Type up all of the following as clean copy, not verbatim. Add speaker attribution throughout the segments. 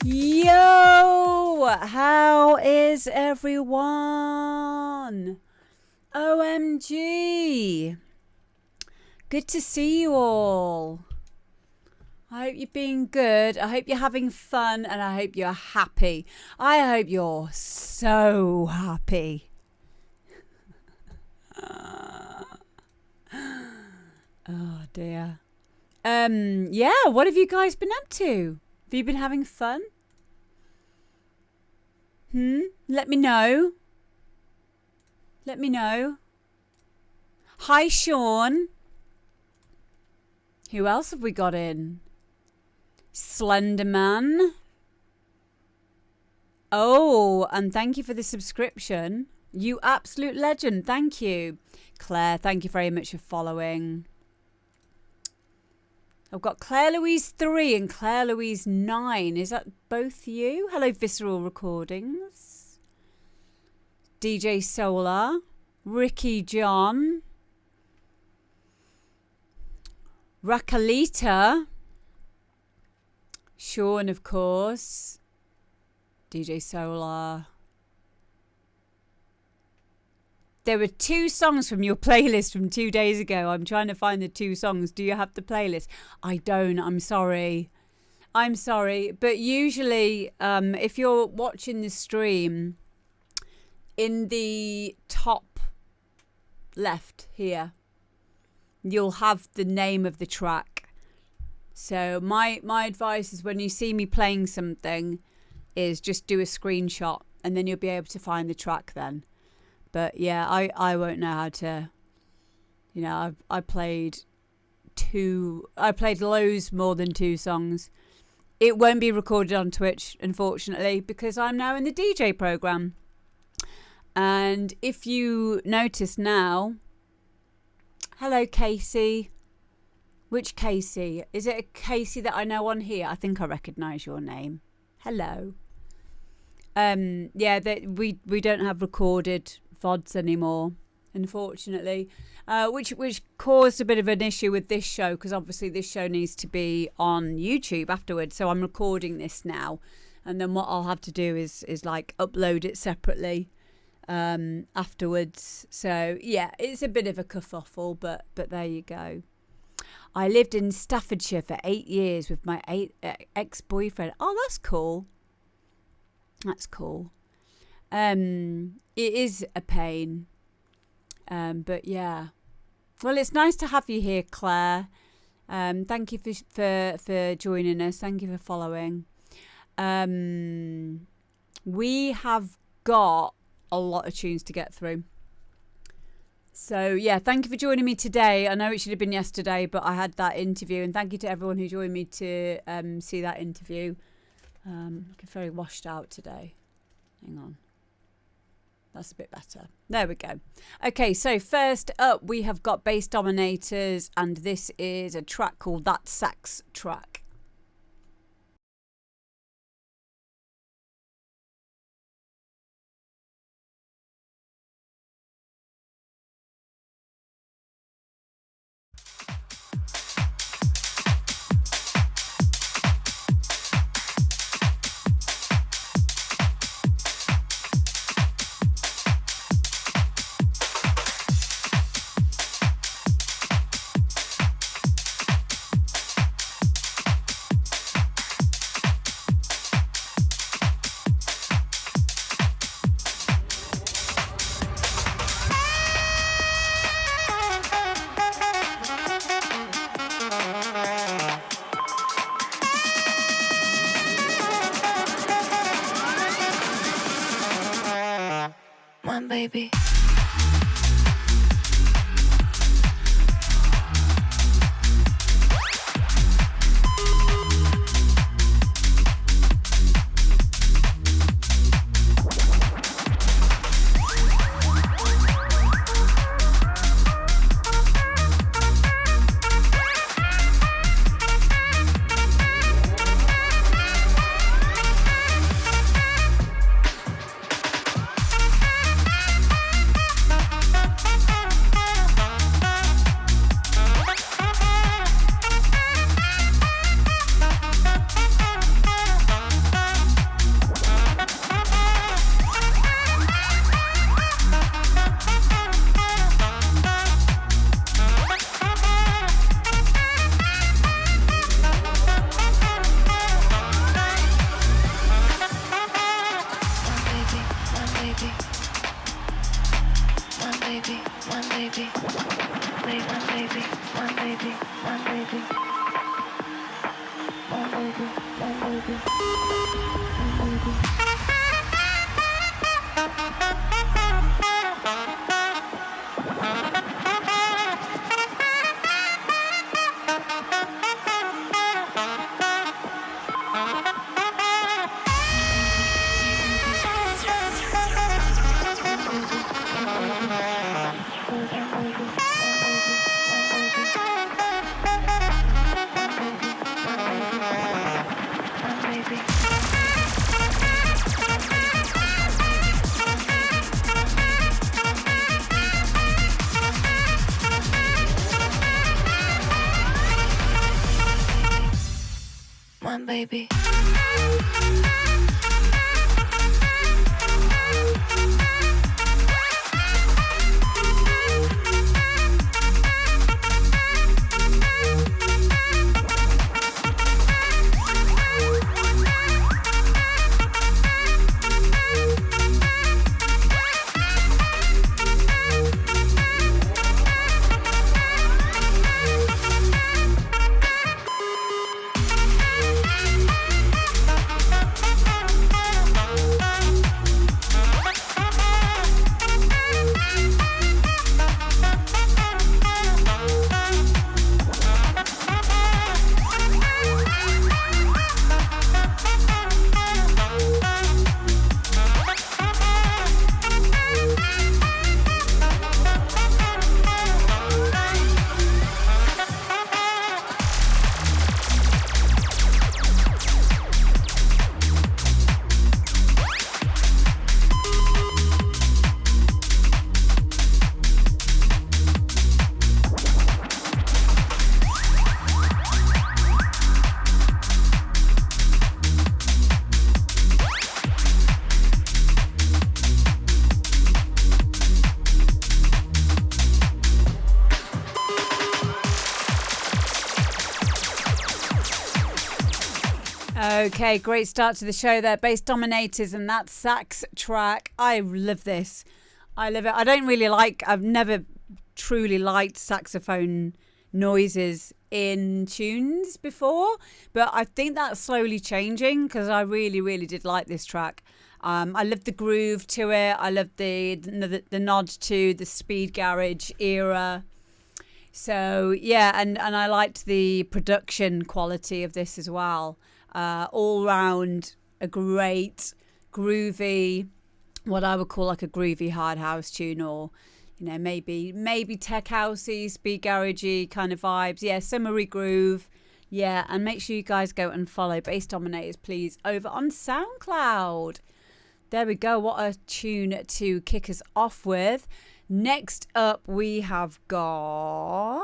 Speaker 1: Yo, how is everyone? OMG. Good to see you all. I hope you're being good. I hope you're having fun and I hope you're happy. I hope you're so happy. Oh dear. Yeah, what have you guys been up to? Have you been having fun? Let me know. Let me know. Hi, Sean. Who else have we got in? Slenderman. Oh, and thank you for the subscription. You absolute legend. Thank you. Claire, thank you very much for following. I've got Claire Louise 3 and Claire Louise 9. Is that both you? Hello, Visceral Recordings. DJ Solar. Ricky John. Rakalita. Sean, of course. DJ Solar. There were 2 songs from your playlist from 2 days ago. I'm trying to find the 2 songs. Do you have the playlist? I don't. I'm sorry. I'm sorry. But usually, if you're watching the stream, in the top left here, you'll have the name of the track. So my advice is when you see me playing something is just do a screenshot and then you'll be able to find the track then. But yeah, I won't know how to, you know, I played loads more than 2 songs. It won't be recorded on Twitch, unfortunately, because I'm now in the DJ program. And if you notice now, hello, Casey. Which Casey? Is it a Casey that I know on here? I think I recognise your name. Hello. Yeah, we don't have recorded VODs anymore, unfortunately, which caused a bit of an issue with this show, because obviously this show needs to be on YouTube afterwards. So I'm recording this now, and then what I'll have to do is like upload it separately afterwards. So yeah, it's a bit of a kerfuffle, but there you go. I lived in Staffordshire for 8 years with my ex-boyfriend. Oh, that's cool. That's cool. It is a pain. But yeah. Well, it's nice to have you here, Claire. Thank you for joining us. Thank you for following. We have got a lot of tunes to get through. So yeah, thank you for joining me today. I know it should have been yesterday, but I had that interview, and thank you to everyone who joined me to see that interview. Looking very washed out today. Hang on. That's a bit better. There we go. Okay, so first up we have got Bass Dominators, and this is a track called That Sax Track.
Speaker 2: Baby. Baby.
Speaker 1: Okay, great start to the show there. Bass Dominators and that sax track. I love this. I love it. I've never truly liked saxophone noises in tunes before, but I think that's slowly changing because I really, really did like this track. I love the groove to it. I love the nod to the speed garage era. So yeah, and I liked the production quality of this as well. All round a great groovy, what I would call like a groovy hard house tune, or maybe tech housey, speed garagey kind of vibes. Yeah, summery groove. Yeah, and make sure you guys go and follow Bass Dominators, please, over on SoundCloud. There we go. What a tune to kick us off with. Next up, we have got...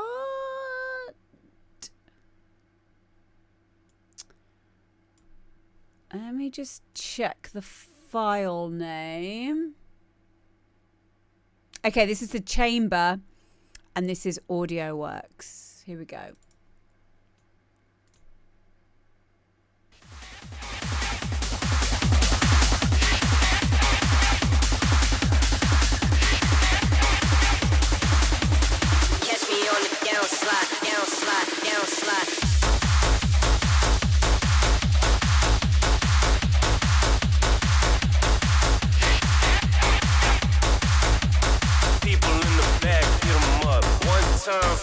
Speaker 1: Let me just check the file name. Okay, this is the chamber, and this is Audio-Worx. Here we go.
Speaker 3: Catch me on the down slide, down slide, down slide. People in the back, get 'em up. One time.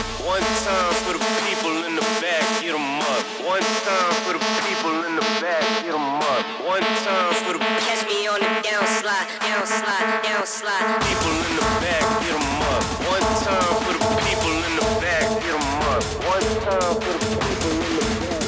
Speaker 4: up. One time for the people in the back, get 'em up. One time for the people in the back, get 'em up. One time for the
Speaker 3: Catch me on the downslide, downslide, downslide.
Speaker 4: people in the back, get 'em up. One time for the people in the back, get 'em up. One time for the people in the back.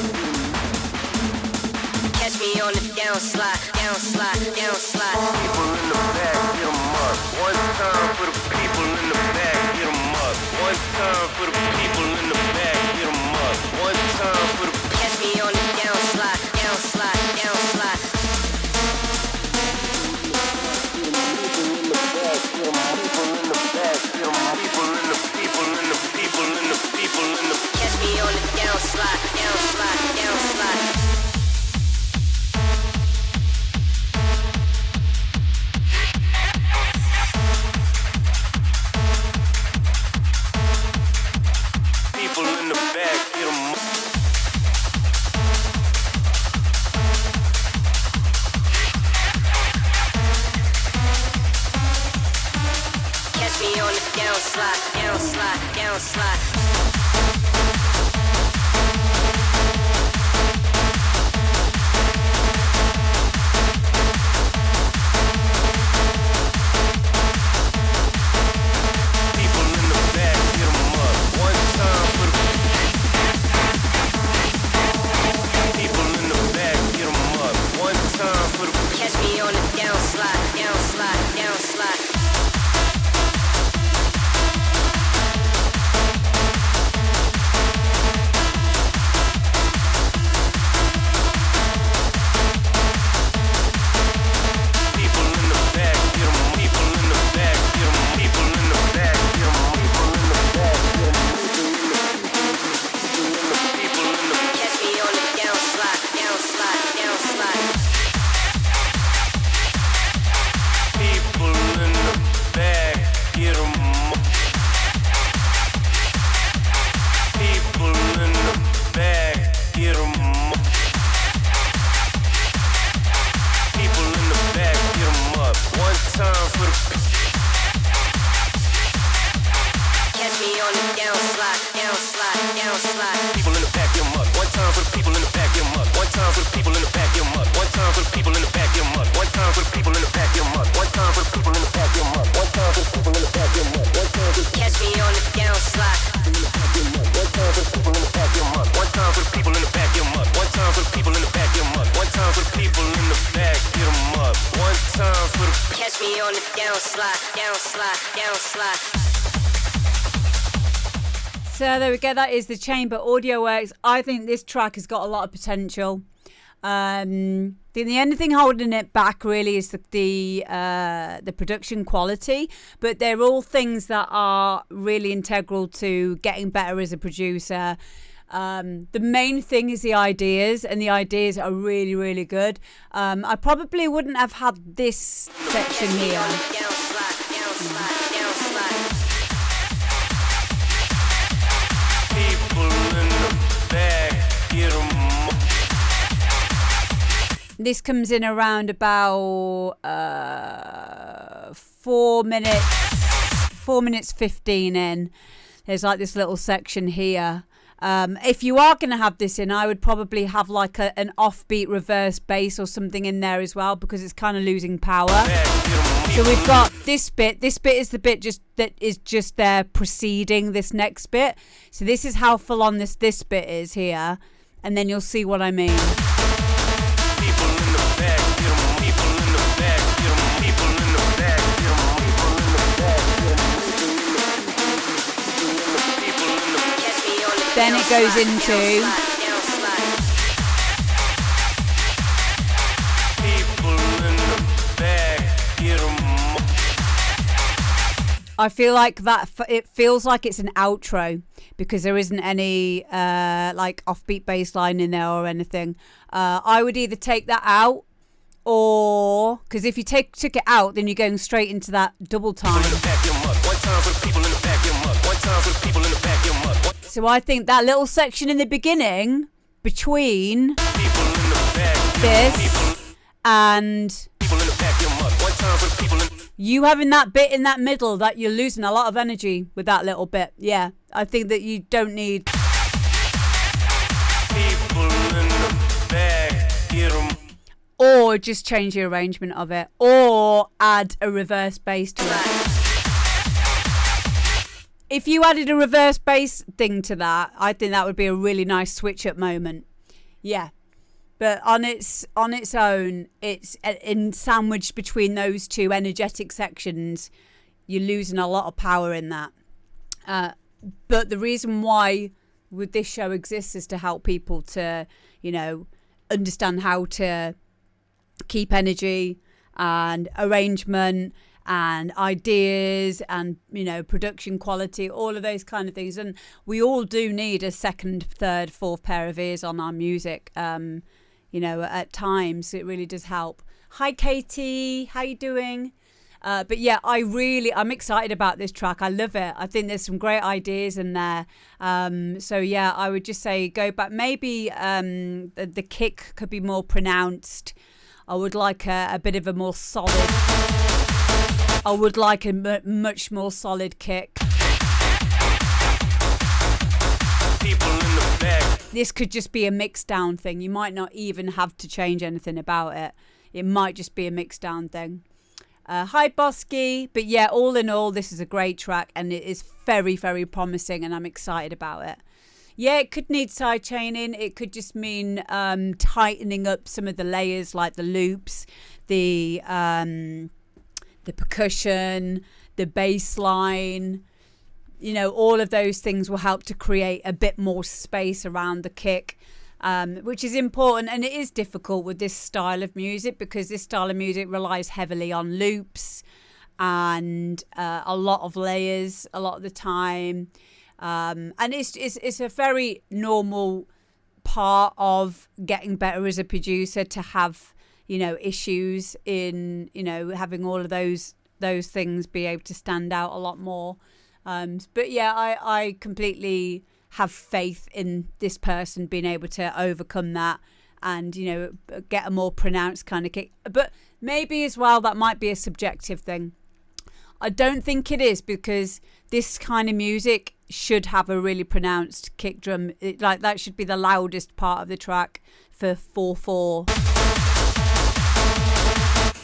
Speaker 3: Catch me on the downslide, downslide, downslide.
Speaker 4: People in the back, get 'em up. One time for the people in the back, get 'em up. One time for the people in the back, get 'em up. One time for the
Speaker 3: Catch me on the downslide, downslide, downslide. Catch me on the downslide, downslide, downslide.
Speaker 4: people in the back, get 'em up.
Speaker 3: Catch me on the downslide, downslide, downslide. Catch me on the downslide, downslide, downslide. Catch me on the downslide, downslide, downslide.
Speaker 4: People in the back, get 'em up. People in the back, get 'em up. People in the back, get 'em up. One time for the
Speaker 3: Catch me on the downslide, downslide, downslide.
Speaker 4: people in the back, get 'em up. One time for the people in the back, get 'em up. One time for the people in the back, get 'em up. One time for the people in the back, get 'em up. One time for the people in the back, get 'em up. One time for the people in the back, get 'em up. One time for the people in the back, get 'em up. One time for the
Speaker 3: Catch me on the downslide.
Speaker 4: One time for the people in the back, get 'em up. One time for the people in the back, get 'em up. One time for the people in the back, get 'em up. One time for the people in the back, get 'em up. One time for the
Speaker 3: Catch me on the downslide, downslide, downslide.
Speaker 1: So there we go. That is the Chamber Audio-Worx. I think this track has got a lot of potential. The only thing holding it back really is the production quality, but they're all things that are really integral to getting better as a producer. The main thing is the ideas, and the ideas are really, really good. I probably wouldn't have had this section
Speaker 3: Catch me
Speaker 1: here.
Speaker 3: on the downslide, downslide, downslide.
Speaker 4: people in the back, get 'em up.
Speaker 1: This comes in around about 4 minutes, 4 minutes 15 in. There's like this little section here. If you are going to have this in, I would probably have like an offbeat reverse bass or something in there as well, because it's kind of losing power. So we've got this bit. This bit is the bit that is just there preceding this next bit. So this is how full on this bit is here, and then you'll see what I mean.
Speaker 4: People in the back, get 'em. People in the back, get 'em. People in the back, get 'em. People in the back, get 'em. People in the
Speaker 3: Catch me on the
Speaker 1: Then it goes
Speaker 3: downslide,
Speaker 1: into
Speaker 3: downslide, downslide.
Speaker 4: people in the back, get 'em up.
Speaker 1: I feel like that. It feels like it's an outro because there isn't any like offbeat bass line in there or anything. I would either take that out, or because if you took it out, then you're going straight into that double time.
Speaker 4: In the back, get 'em up. One time for the people in the back, get 'em up. One time for the people in the back, get 'em up. One
Speaker 1: So I think that little section in the beginning between
Speaker 4: people in the back,
Speaker 1: this and
Speaker 4: people in the back, get 'em up. One time for the people in
Speaker 1: You having that bit in that middle, that you're losing a lot of energy with that little bit. Yeah, I think that you don't need.
Speaker 4: People in the back, get 'em.
Speaker 1: Or just change the arrangement of it, or add a reverse bass to it. If you added a reverse bass thing to that, I think that would be a really nice switch up moment. Yeah. But on its own, it's in sandwiched between those two energetic sections, you're losing a lot of power in that. But the reason why would this show exists is to help people to, understand how to keep energy and arrangement and ideas and production quality, all of those kind of things. And we all do need a second, third, fourth pair of ears on our music. At times it really does help. Hi Katie, how you doing? But yeah, I'm excited about this track. I love it. I think there's some great ideas in there. So yeah, I would just say go back. Maybe the kick could be more pronounced. I would like a bit of a more solid. I would like a much more solid kick.
Speaker 4: People in the back.
Speaker 1: This could just be a mix down thing. You might not even have to change anything about it. It might just be a mix down thing. Hi Bosky. But yeah, all in all, this is a great track and it is very, very promising and I'm excited about it. Yeah, it could need side chaining. It could just mean tightening up some of the layers, like the loops, the percussion, the bass line. All of those things will help to create a bit more space around the kick, which is important. And it is difficult with this style of music because this style of music relies heavily on loops and a lot of layers a lot of the time. And it's a very normal part of getting better as a producer to have, issues in, having all of those things be able to stand out a lot more. But yeah, I completely have faith in this person being able to overcome that and, get a more pronounced kind of kick. But maybe as well, that might be a subjective thing. I don't think it is because this kind of music should have a really pronounced kick drum. That should be the loudest part of the track for 4/4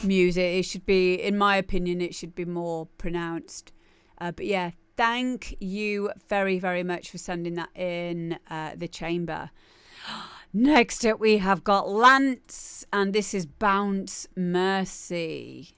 Speaker 1: music. It should be, in my opinion, it should be more pronounced. But yeah, thank you very, very much for sending that in the chamber. Next up, we have got Lance, and this is Bounce Mercy.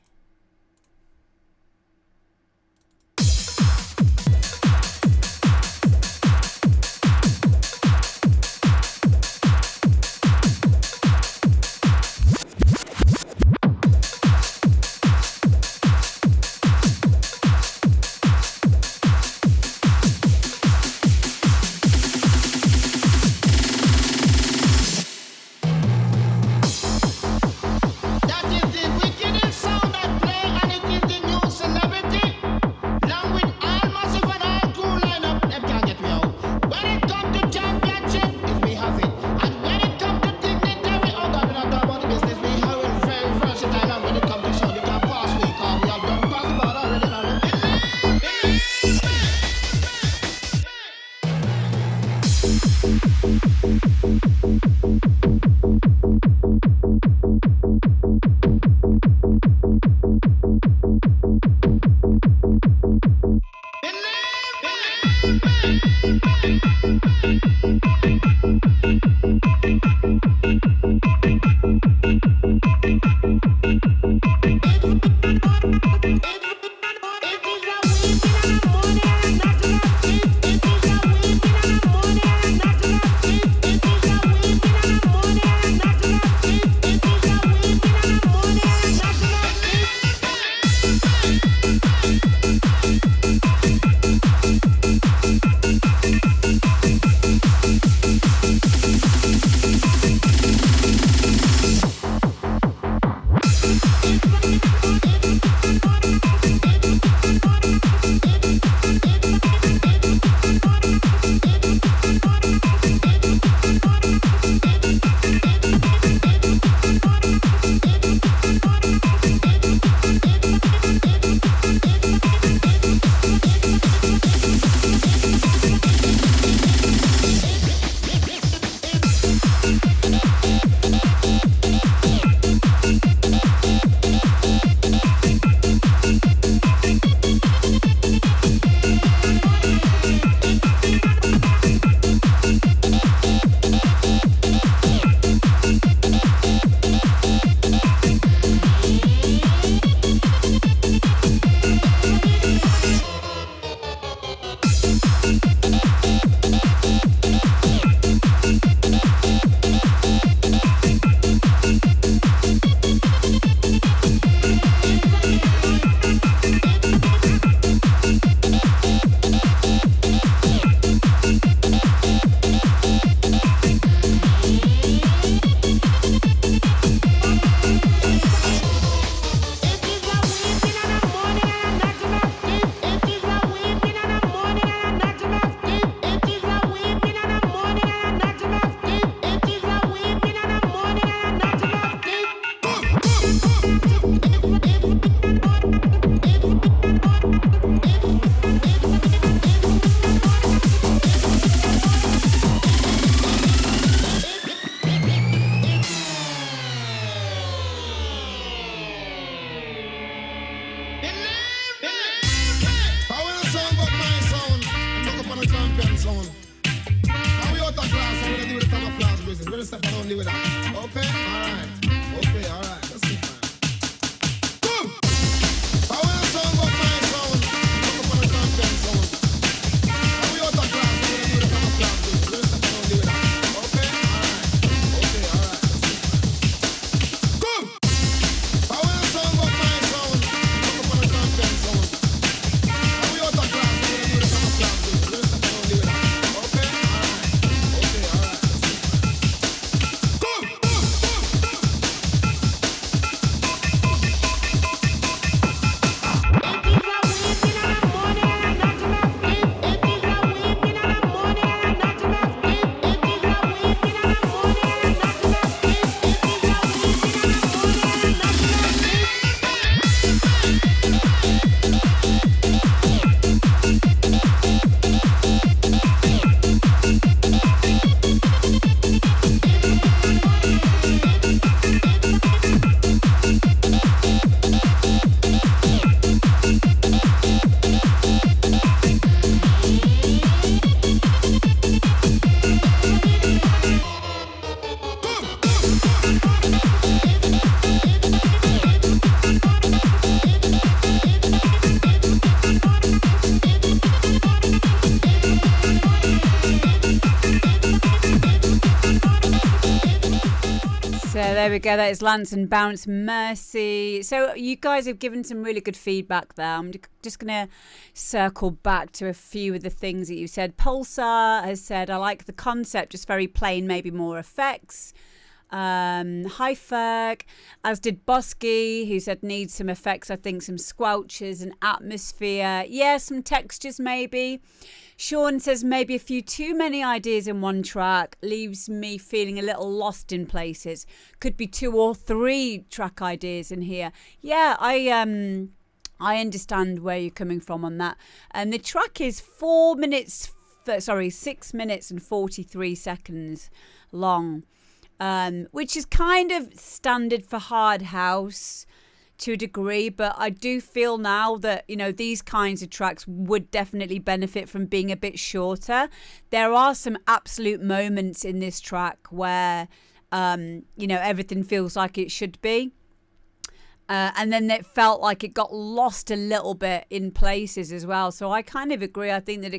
Speaker 5: That is the wickedest sound champion sound. Now we out of class and we're gonna do the top of class business. We're gonna step around with that. Okay? Alright. Okay, alright. Let's see. Boom! How will the sound go my sound? Come up on the champion sound. Now we out of class and we're gonna do the top of class business. We're gonna step around with that. Okay? Alright. Okay, alright. Let's see. Boom! How will the sound go my sound? Come up on the champion sound. Now we out of class and we're gonna do the top of class business. We're gonna step around with that. Okay? Alright. Okay, alright. Let's see. Boom! Boom!
Speaker 1: So there we go. That is Lance and Bounce Mercy. So you guys have given some really good feedback there. I'm just going to circle back to a few of the things that you said. Pulsar has said, I like the concept, just very plain, maybe more effects. Hi Ferg, as did Bosky, who said needs some effects, I think some squelches and atmosphere. Yeah, some textures maybe. Sean says maybe a few too many ideas in one track, leaves me feeling a little lost in places. Could be 2 or 3 track ideas in here. Yeah, I understand where you're coming from on that. And the track is 6 minutes and 43 seconds long, which is kind of standard for hard house to a degree, but I do feel now that, you know, these kinds of tracks would definitely benefit from being a bit shorter. There are some absolute moments in this track where, you know, everything feels like it should be. And then it felt like it got lost a little bit in places as well. So I kind of agree. I think that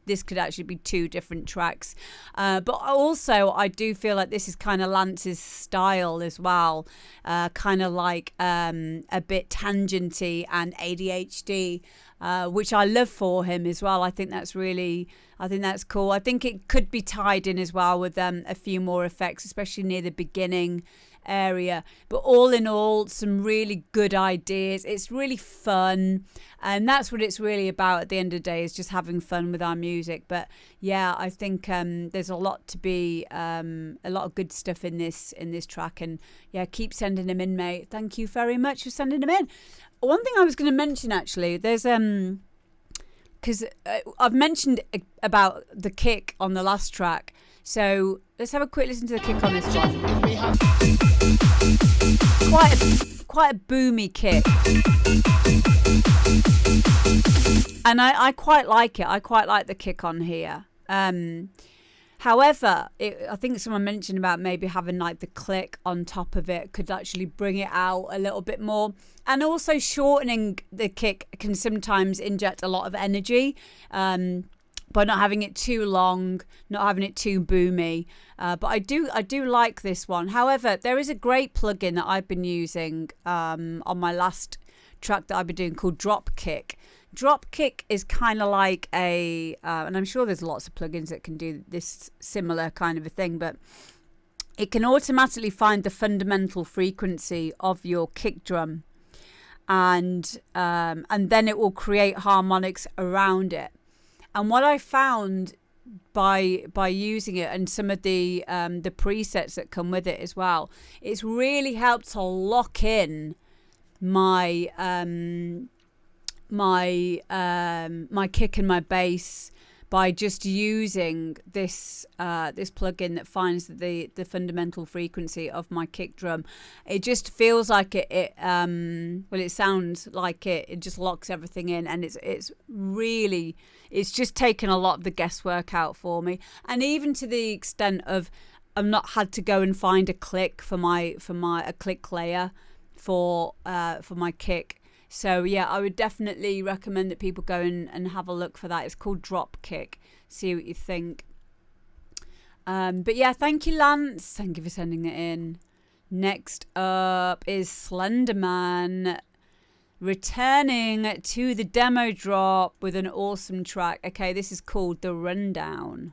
Speaker 1: this could actually be 2 different tracks. But also I do feel like this is kind of Lance's style as well. Kind of like a bit tangenty and ADHD, which I love for him as well. I think that's cool. I think it could be tied in as well with a few more effects, especially near the beginning area. But all in all, some really good ideas. It's really fun, and that's what it's really about at the end of the day, is just having fun with our music. But yeah, I think there's a lot to be a lot of good stuff in this track, and yeah, keep sending them in, mate. Thank you very much for sending them in. One thing I was going to mention, actually, there's because I've mentioned about the kick on the last track, so let's have a quick listen to the kick on this one. Quite a boomy kick, and I quite like it. I quite like the kick on here. However, I think someone mentioned about maybe having like the click on top of it could actually bring it out a little bit more. And also shortening the kick can sometimes inject a lot of energy by not having it too long, not having it too boomy. But I do like this one. However, there is a great plugin that I've been using on my last track that I've been doing called Dropkick. Dropkick is kind of like and I'm sure there's lots of plugins that can do this similar kind of a thing, but it can automatically find the fundamental frequency of your kick drum, and then it will create harmonics around it. And what I found by using it, and some of the presets that come with it as well, it's really helped to lock in my my kick and my bass by just using this this plugin that finds the fundamental frequency of my kick drum. It just feels like it sounds like it just locks everything in, and it's just taken a lot of the guesswork out for me, and even to the extent of I've not had to go and find a click for a click layer for my kick. So yeah, I would definitely recommend that people go and have a look for that. It's called Drop Kick. See what you think. But yeah, thank you, Lance. Thank you for sending it in. Next up is Slenderman, returning to the demo drop with an awesome track. Okay, this is called The Rundown.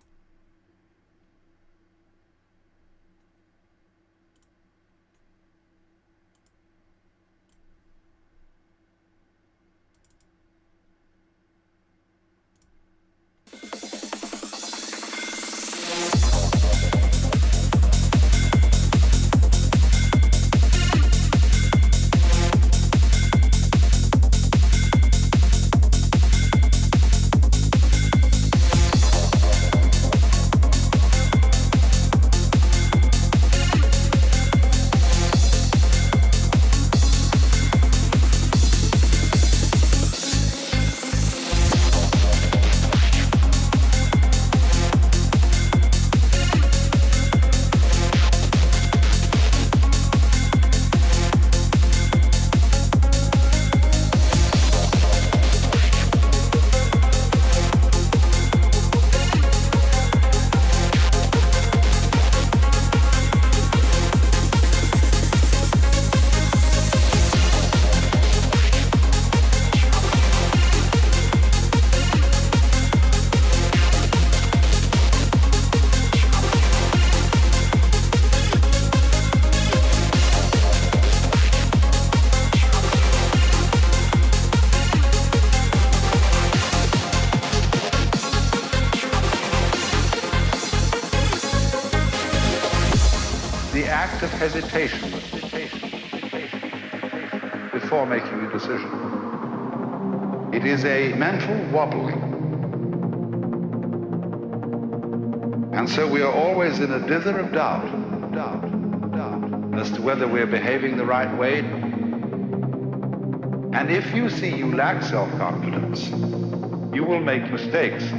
Speaker 6: Of hesitation before making a decision. It is a mental wobbling. And so we are always in a dither of doubt as to whether we're behaving the right way. And if you see you lack self-confidence, you will make mistakes.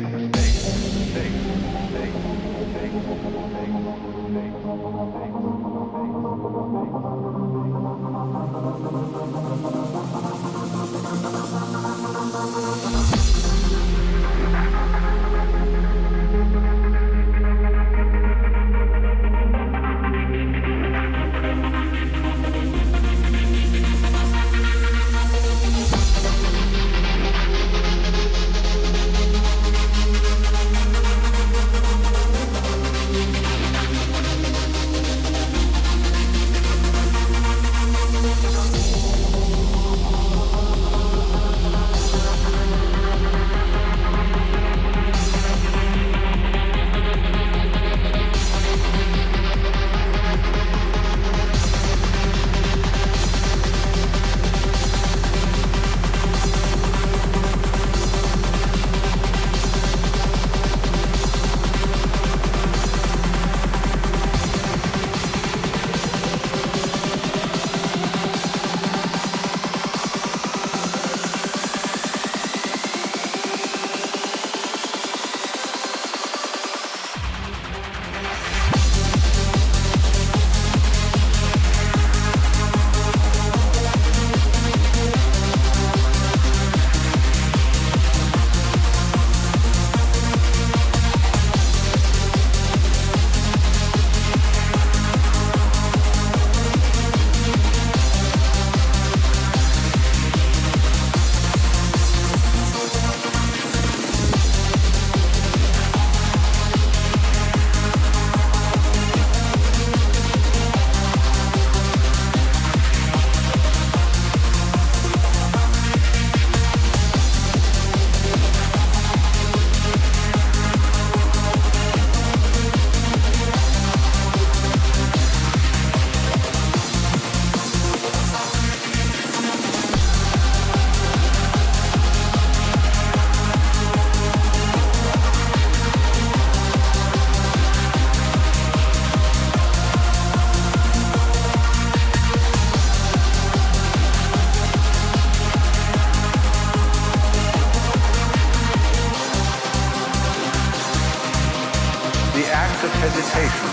Speaker 6: the act of hesitation.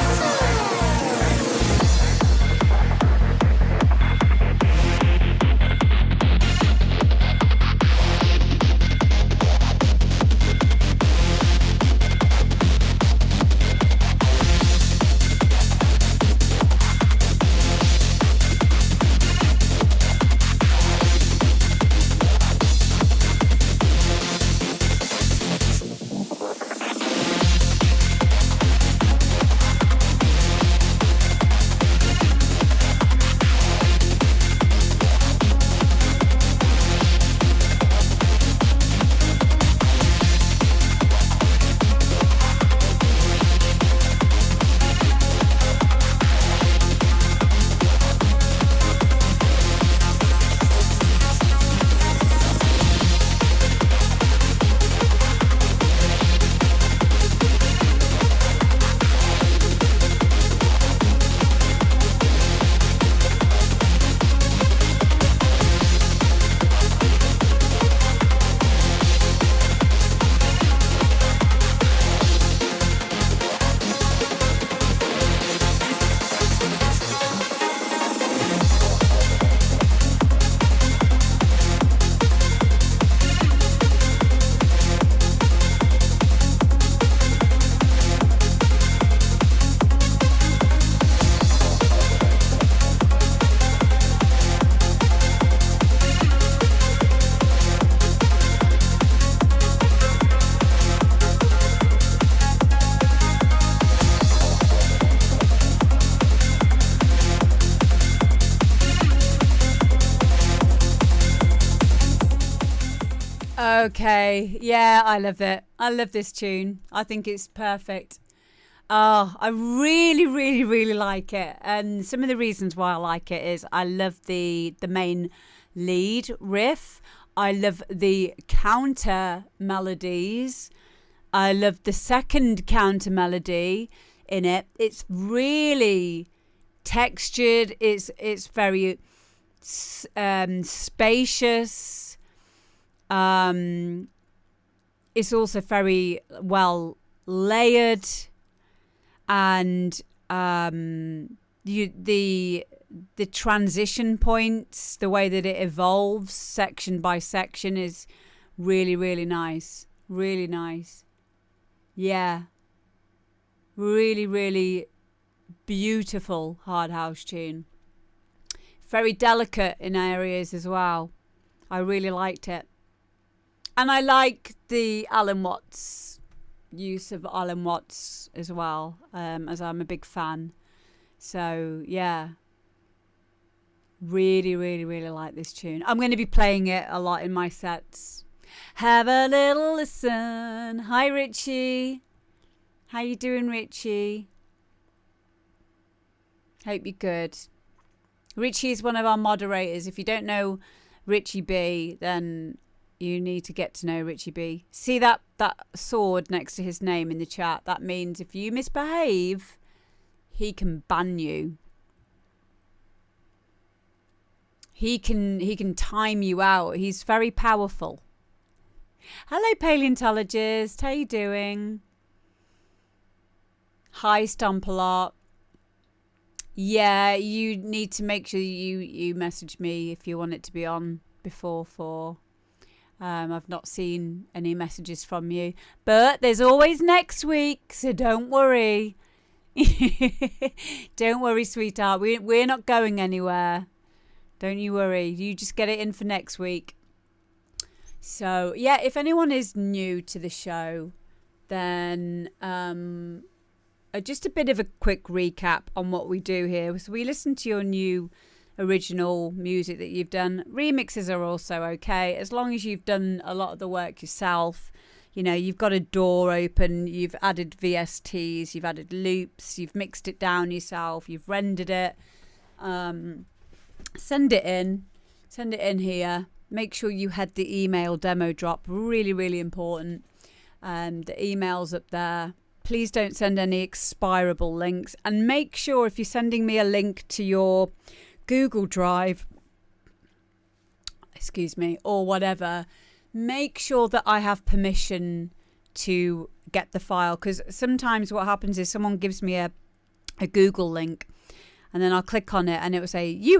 Speaker 1: Okay, yeah, I love it. I love this tune. I think it's perfect. Oh, I really, really, really like it. And some of the reasons why I like it is I love the main lead riff. I love the counter melodies. I love the second counter melody in it. It's really textured. It's very spacious. It's also very well layered, and the transition points, the way that it evolves section by section is really, really nice. Really nice. Yeah. Really, really beautiful hard house tune. Very delicate in areas as well. I really liked it. And I like the Alan Watts use of Alan Watts as well, as I'm a big fan. So, yeah. Really, really, really like this tune. I'm going to be playing it a lot in my sets. Have a little listen. Hi, Richie. How you doing, Richie? Hope you're good. Richie is one of our moderators. If you don't know Richie B, then you need to get to know Richie B. See that sword next to his name in the chat? That means if you misbehave, he can ban you. He can time you out. He's very powerful. Hello, paleontologist. How you doing? Hi, Stomp-a-lot. Yeah, you need to make sure you message me if you want it to be on before 4. I've not seen any messages from you, but there's always next week, so don't worry. Don't worry, sweetheart. We're not going anywhere. Don't you worry. You just get it in for next week. So, yeah, if anyone is new to the show, then just a bit of a quick recap on what we do here. So we listen to your new original music that you've done. Remixes are also okay, as long as you've done a lot of the work yourself. You know, you've got a door open, you've added VSTs, you've added loops, you've mixed it down yourself, you've rendered it. Send it in here. Make sure you had the email demo drop. Really, really important. The email's up there. Please don't send any expirable links, and make sure if you're sending me a link to your Google Drive, or whatever, make sure that I have permission to get the file, because sometimes what happens is someone gives me a Google link, and then I'll click on it and it will say you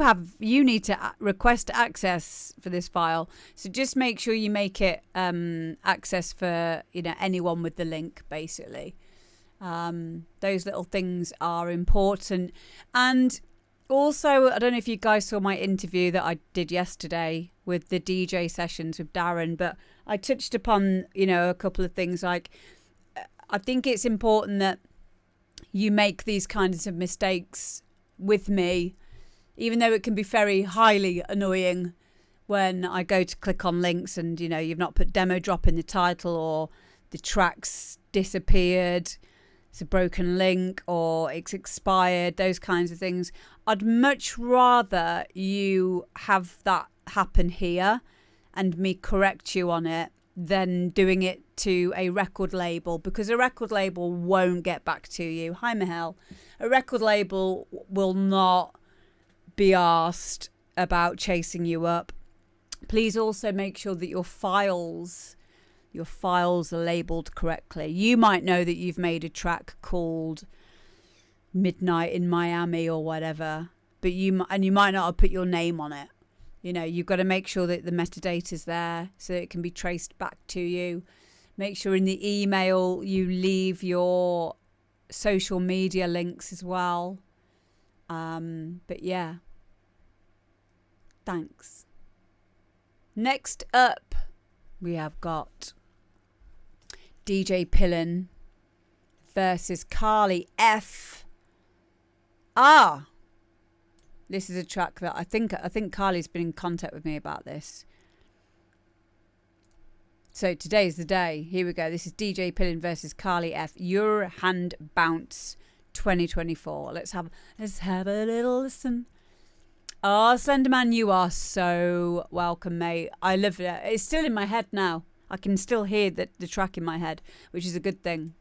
Speaker 1: need to request access for this file. So just make sure you make it access for anyone with the link, basically. Those little things are important. And also, I don't know if you guys saw my interview that I did yesterday with the DJ sessions with Darren, but I touched upon a couple of things. Like, I think it's important that you make these kinds of mistakes with me, even though it can be very highly annoying when I go to click on links and you've not put demo drop in the title, or the track's disappeared, it's a broken link, or it's expired, those kinds of things. I'd much rather you have that happen here and me correct you on it than doing it to a record label, because a record label won't get back to you. Hi, Mahel. A record label will not be asked about chasing you up. Please also make sure that your files are labeled correctly. You might know that you've made a track called Midnight in Miami or whatever, but you might not have put your name on it. You've got to make sure that the metadata's there so that it can be traced back to you. Make sure in the email you leave your social media links as well. But yeah. Thanks. Next up, we have got Dj-pillin versus Carly F. This is a track that I think Carly's been in contact with me about this. So today's the day. Here we go. This is Dj-pillin versus Carly F. Your Hand Bounce 2024. Let's have a little listen. Oh, Slenderman, you are so welcome, mate. I love it. It's still in my head now. I can still hear the track in my head, which is a good thing.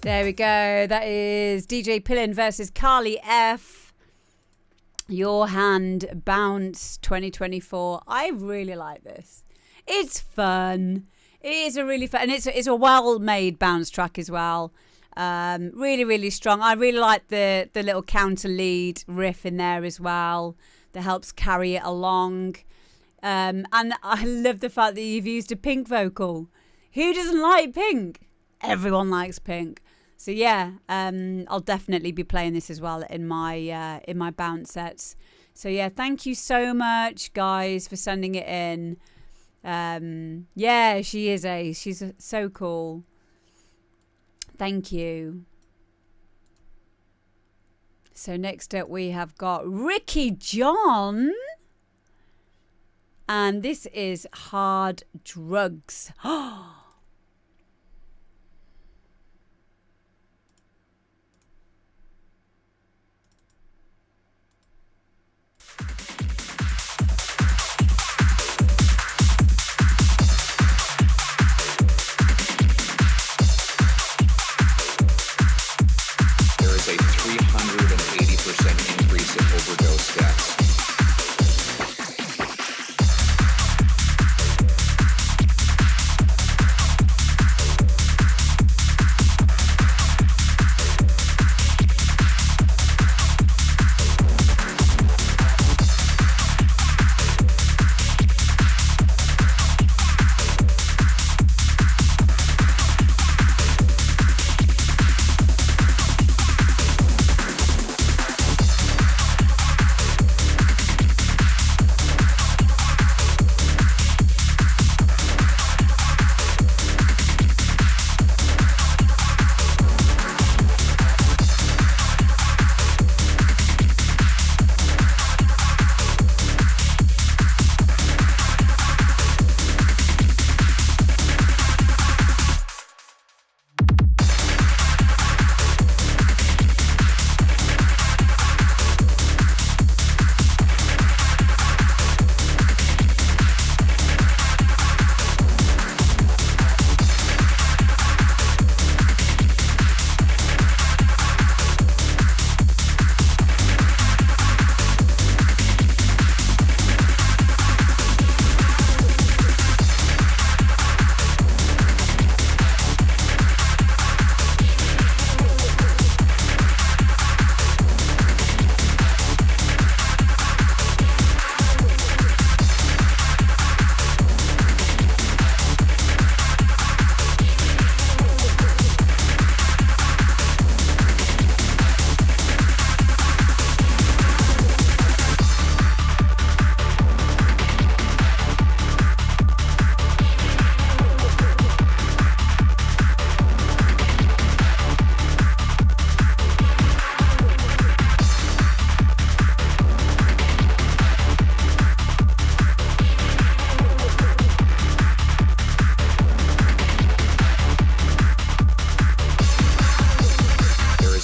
Speaker 1: There we go. That is Dj-pillin versus Carly F. Your Hand Bounce 2024. I really like this. It's fun. It is a really fun, and it's a well-made bounce track as well. Really, really strong. I really like the little counter lead riff in there as well that helps carry it along. And I love the fact that you've used a Pink vocal. Who doesn't like Pink? Everyone likes Pink. So yeah, I'll definitely be playing this as well in my bounce sets. So yeah, thank you so much, guys, for sending it in. Yeah, she is ace. She's so cool. Thank you. So next up we have got Ricky John. And this is Hard Drugs.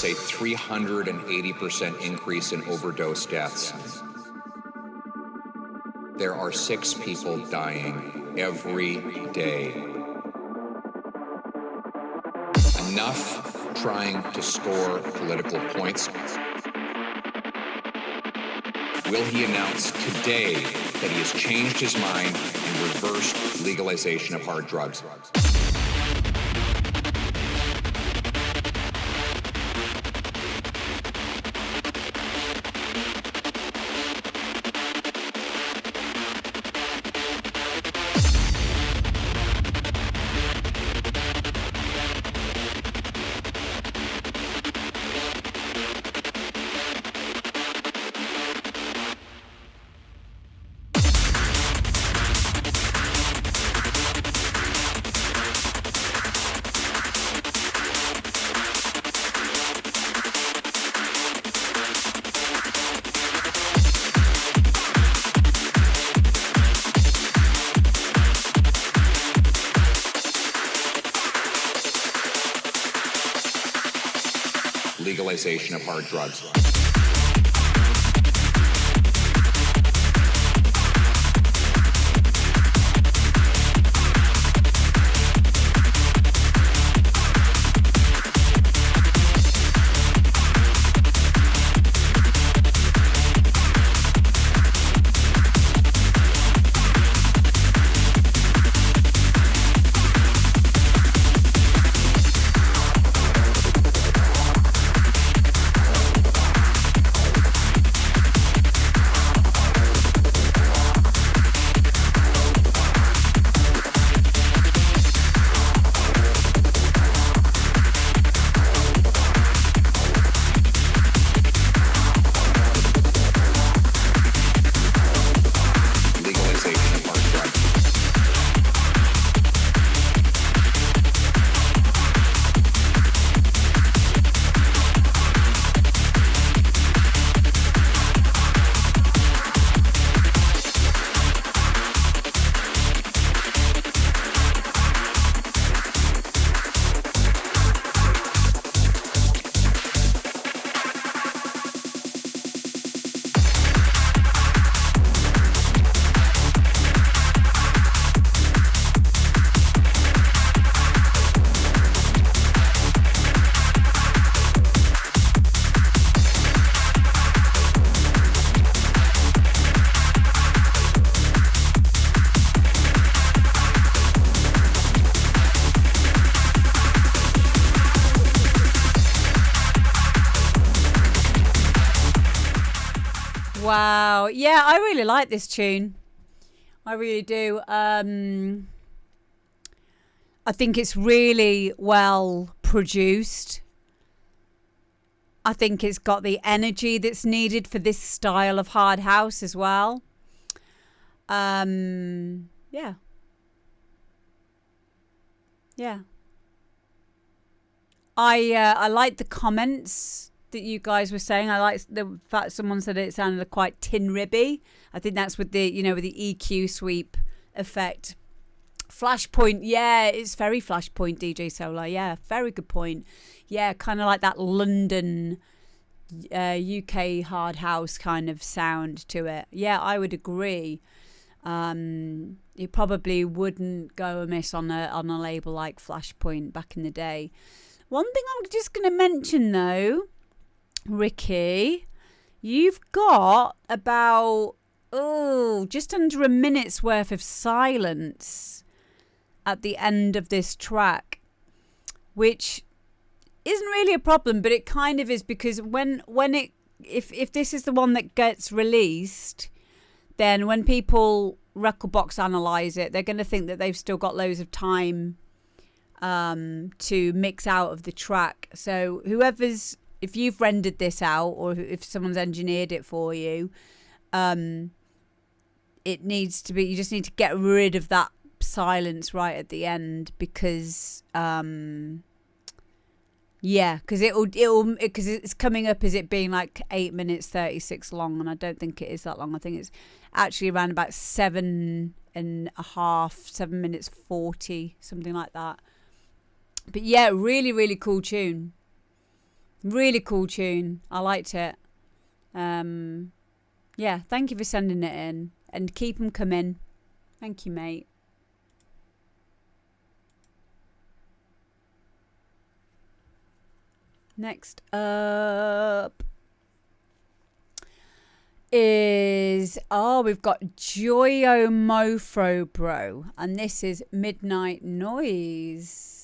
Speaker 7: a 380% increase in overdose deaths. There are 6 people dying every day. Enough trying to score political points. Will he announce today that he has changed his mind and reversed legalization of hard drugs? Legalization of hard drugs.
Speaker 1: Wow. Yeah, I really like this tune. I really do. I think it's really well produced. I think it's got the energy that's needed for this style of hard house as well. Yeah. Yeah. I like the comments that you guys were saying. I like the fact someone said it sounded quite tin ribby. I think that's with the, with the EQ sweep effect. Flashpoint, yeah, it's very Flashpoint, DJ Solar. Yeah, very good point. Yeah, kind of like that London, UK hard house kind of sound to it. Yeah, I would agree. It probably wouldn't go amiss on a label like Flashpoint back in the day. One thing I'm just going to mention though, Ricky, you've got about just under a minute's worth of silence at the end of this track, which isn't really a problem, but it kind of is, because if this is the one that gets released, then when people record box analyze it, they're going to think that they've still got loads of time to mix out of the track. So if you've rendered this out, or if someone's engineered it for you, it needs to be, you just need to get rid of that silence right at the end, because because it's coming up as it being like 8 minutes 36 long, and I don't think it is that long. I think it's actually around about 7.5, 7 minutes 40, something like that. But yeah, really, really cool tune. Really cool tune. I liked it. Yeah, thank you for sending it in, and keep them coming. Thank you, mate. Next up is, we've got Joyomofrobro, and this is Midnight Noise.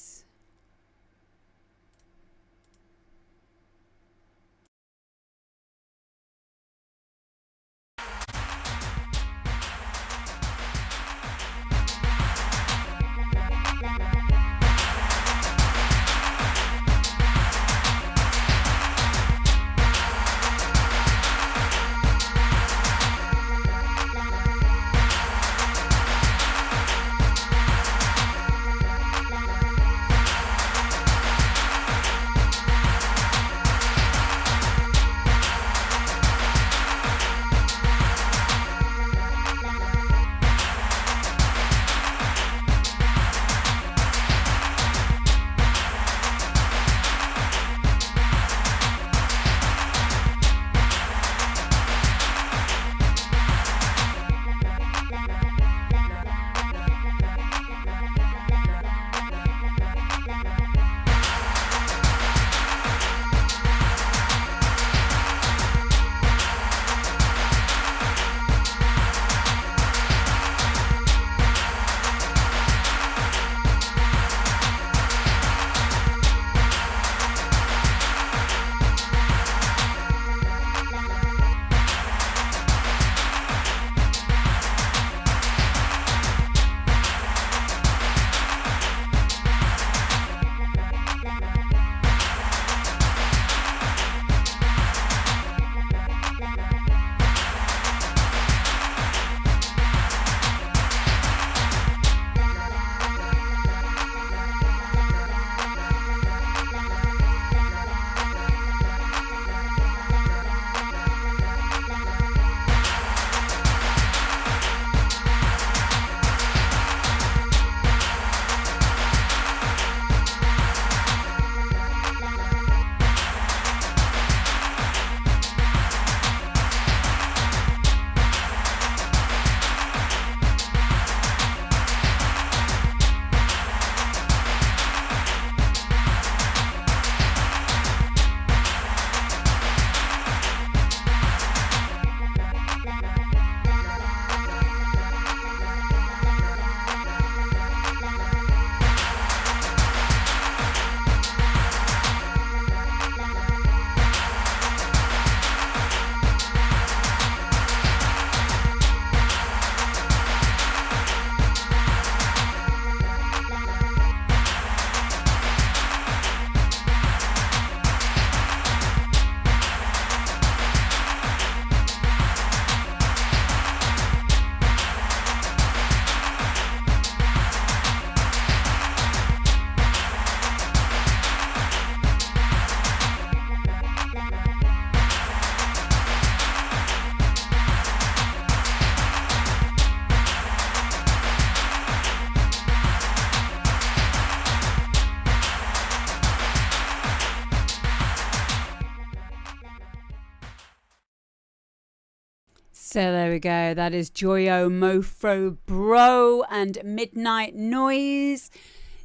Speaker 1: So there we go. That is Joyomofrobro and Midnight Noise.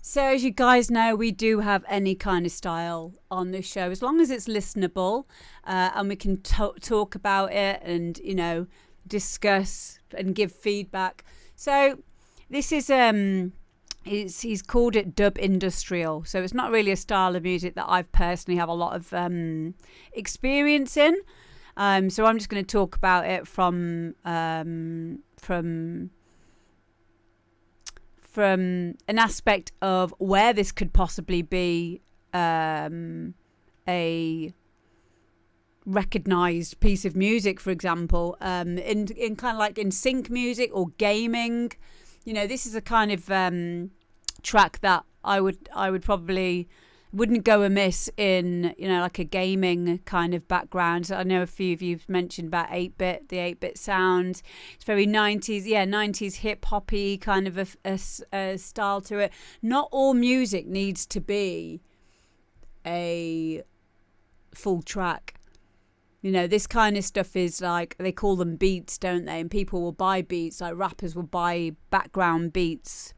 Speaker 1: So as you guys know, we do have any kind of style on this show, as long as it's listenable, and we can talk about it and, you know, discuss and give feedback. So this is he's called it dub industrial. So it's not really a style of music that I've personally have a lot of experience in. So I'm just going to talk about it from an aspect of where this could possibly be a recognized piece of music, for example, in kind of like in sync music or gaming. You know, this is a kind of track that I would probably wouldn't go amiss in, you know, like a gaming kind of background. So I know a few of you've mentioned about 8-bit, the 8-bit sound. It's very 90s, 90s hip-hoppy kind of a style to it. Not all music needs to be a full track. You know, this kind of stuff is like, they call them beats, don't they? And people will buy beats, like rappers will buy background beats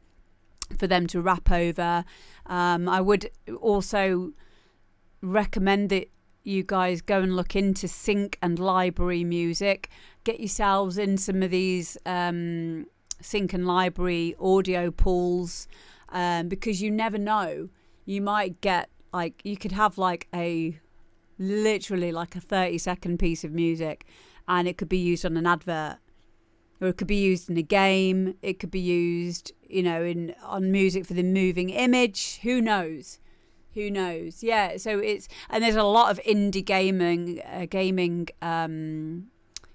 Speaker 1: for them to rap over. I would also recommend that you guys go and look into sync and library music. Get yourselves in some of these sync and library audio pools, because you never know. You might get, like, you could have like literally like a 30-second piece of music, and it could be used on an advert, or it could be used in a game. It could be used, you know, on music for the moving image. Who knows? Yeah. So and there's a lot of indie gaming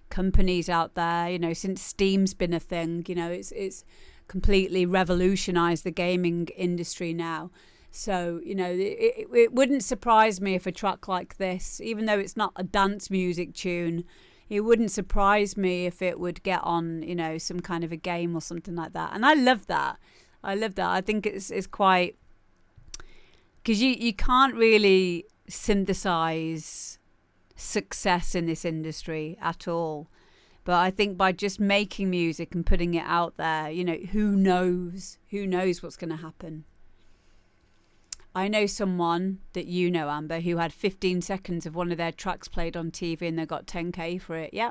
Speaker 1: companies out there. You know, since Steam's been a thing, you know, it's completely revolutionized the gaming industry now. So, you know, it wouldn't surprise me if a track like this, even though it's not a dance music tune, it wouldn't surprise me if it would get on, you know, some kind of a game or something like that. And I love that. I think it's quite, because you can't really synthesize success in this industry at all. But I think by just making music and putting it out there, you know, who knows what's going to happen. I know someone that you know, Amber, who had 15 seconds of one of their tracks played on TV and they got 10k for it. Yeah.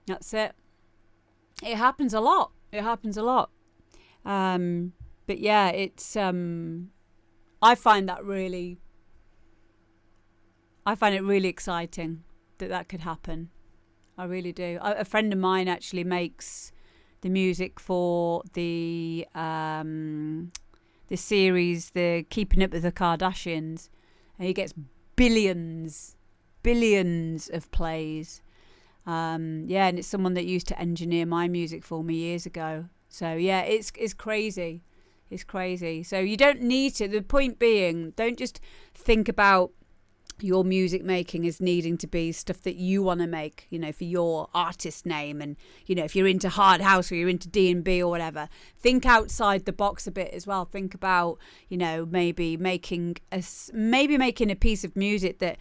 Speaker 1: That's it. It happens a lot. But yeah, it's I find it really exciting that could happen. I really do. A friend of mine actually makes the music for the series, the Keeping Up with the Kardashians, and he gets billions of plays. And it's someone that used to engineer my music for me years ago. So yeah, it's crazy. It's crazy. So you don't need to. The point being, don't just think about your music making as needing to be stuff that you want to make, you know, for your artist name. And, you know, if you're into hard house or you're into D&B or whatever, think outside the box a bit as well. Think about, you know, maybe making a piece of music that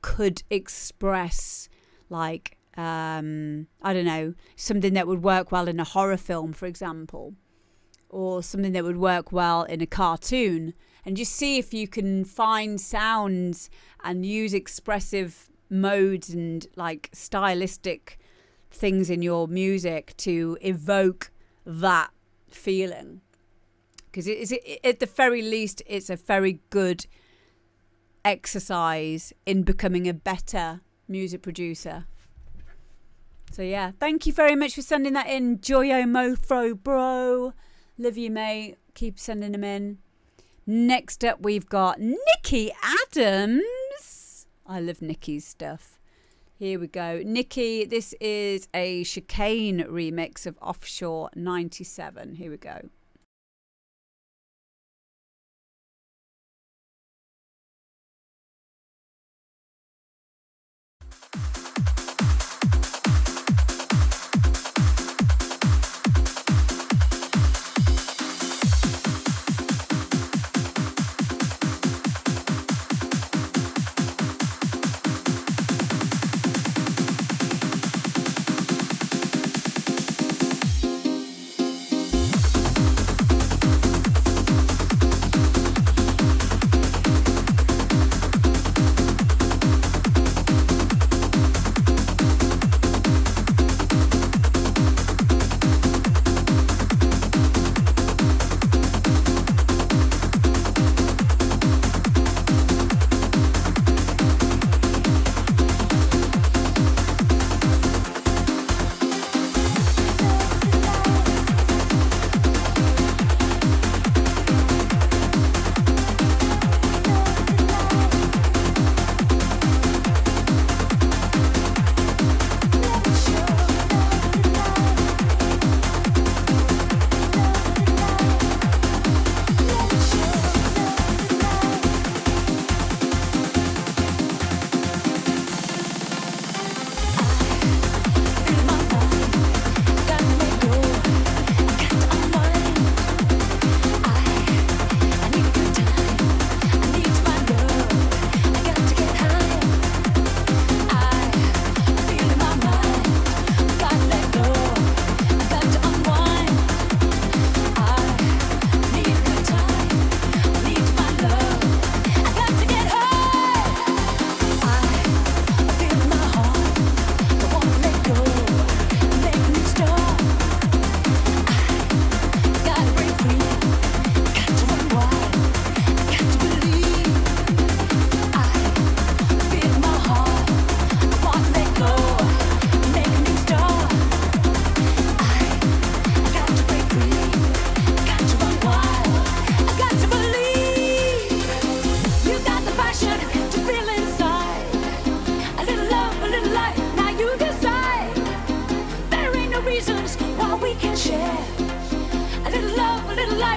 Speaker 1: could express, like, I don't know, something that would work well in a horror film, for example, or something that would work well in a cartoon. And just see if you can find sounds and use expressive modes and like stylistic things in your music to evoke that feeling. Because at the very least, it's a very good exercise in becoming a better music producer. So yeah, thank you very much for sending that in, Joyomofrobro. Love you, mate. Keep sending them in. Next up, we've got Nicky Adams. I love Nicky's stuff. Here we go. Nicky, this is a Chicane remix of Offshore 97. Here we go.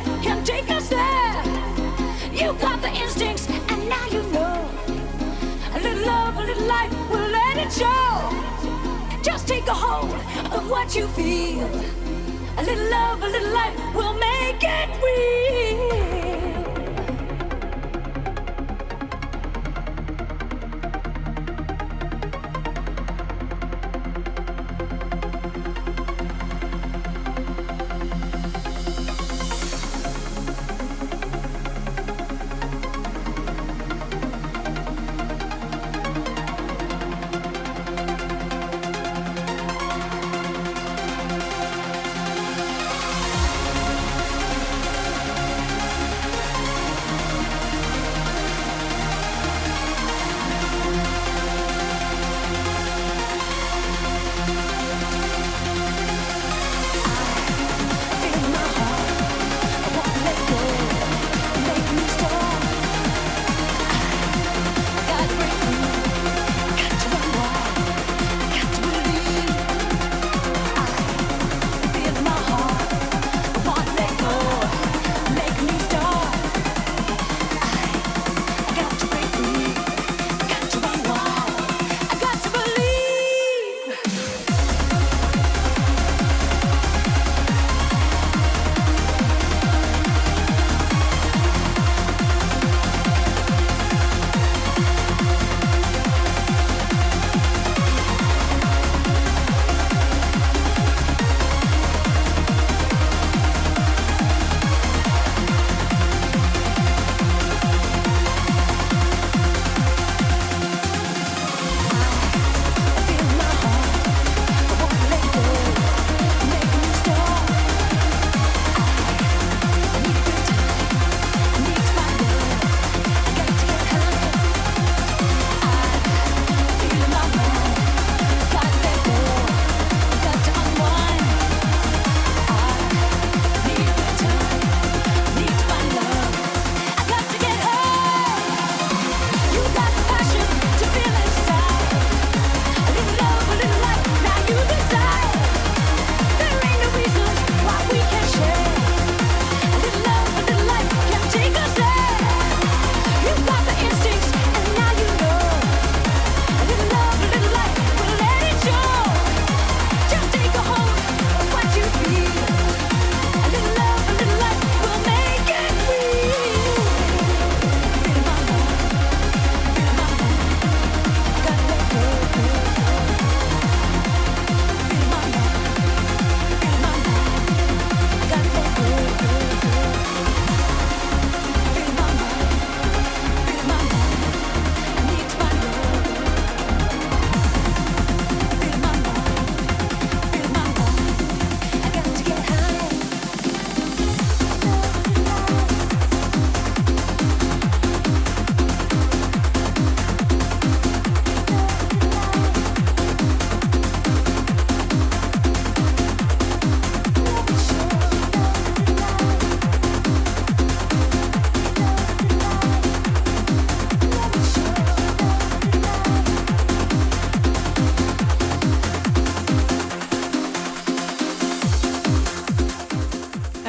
Speaker 2: life can take us there. You got the instincts, and now you know. A little love, a little life, we'll let it show. Just take a hold of what you feel. A little love, a little life, we'll make it real.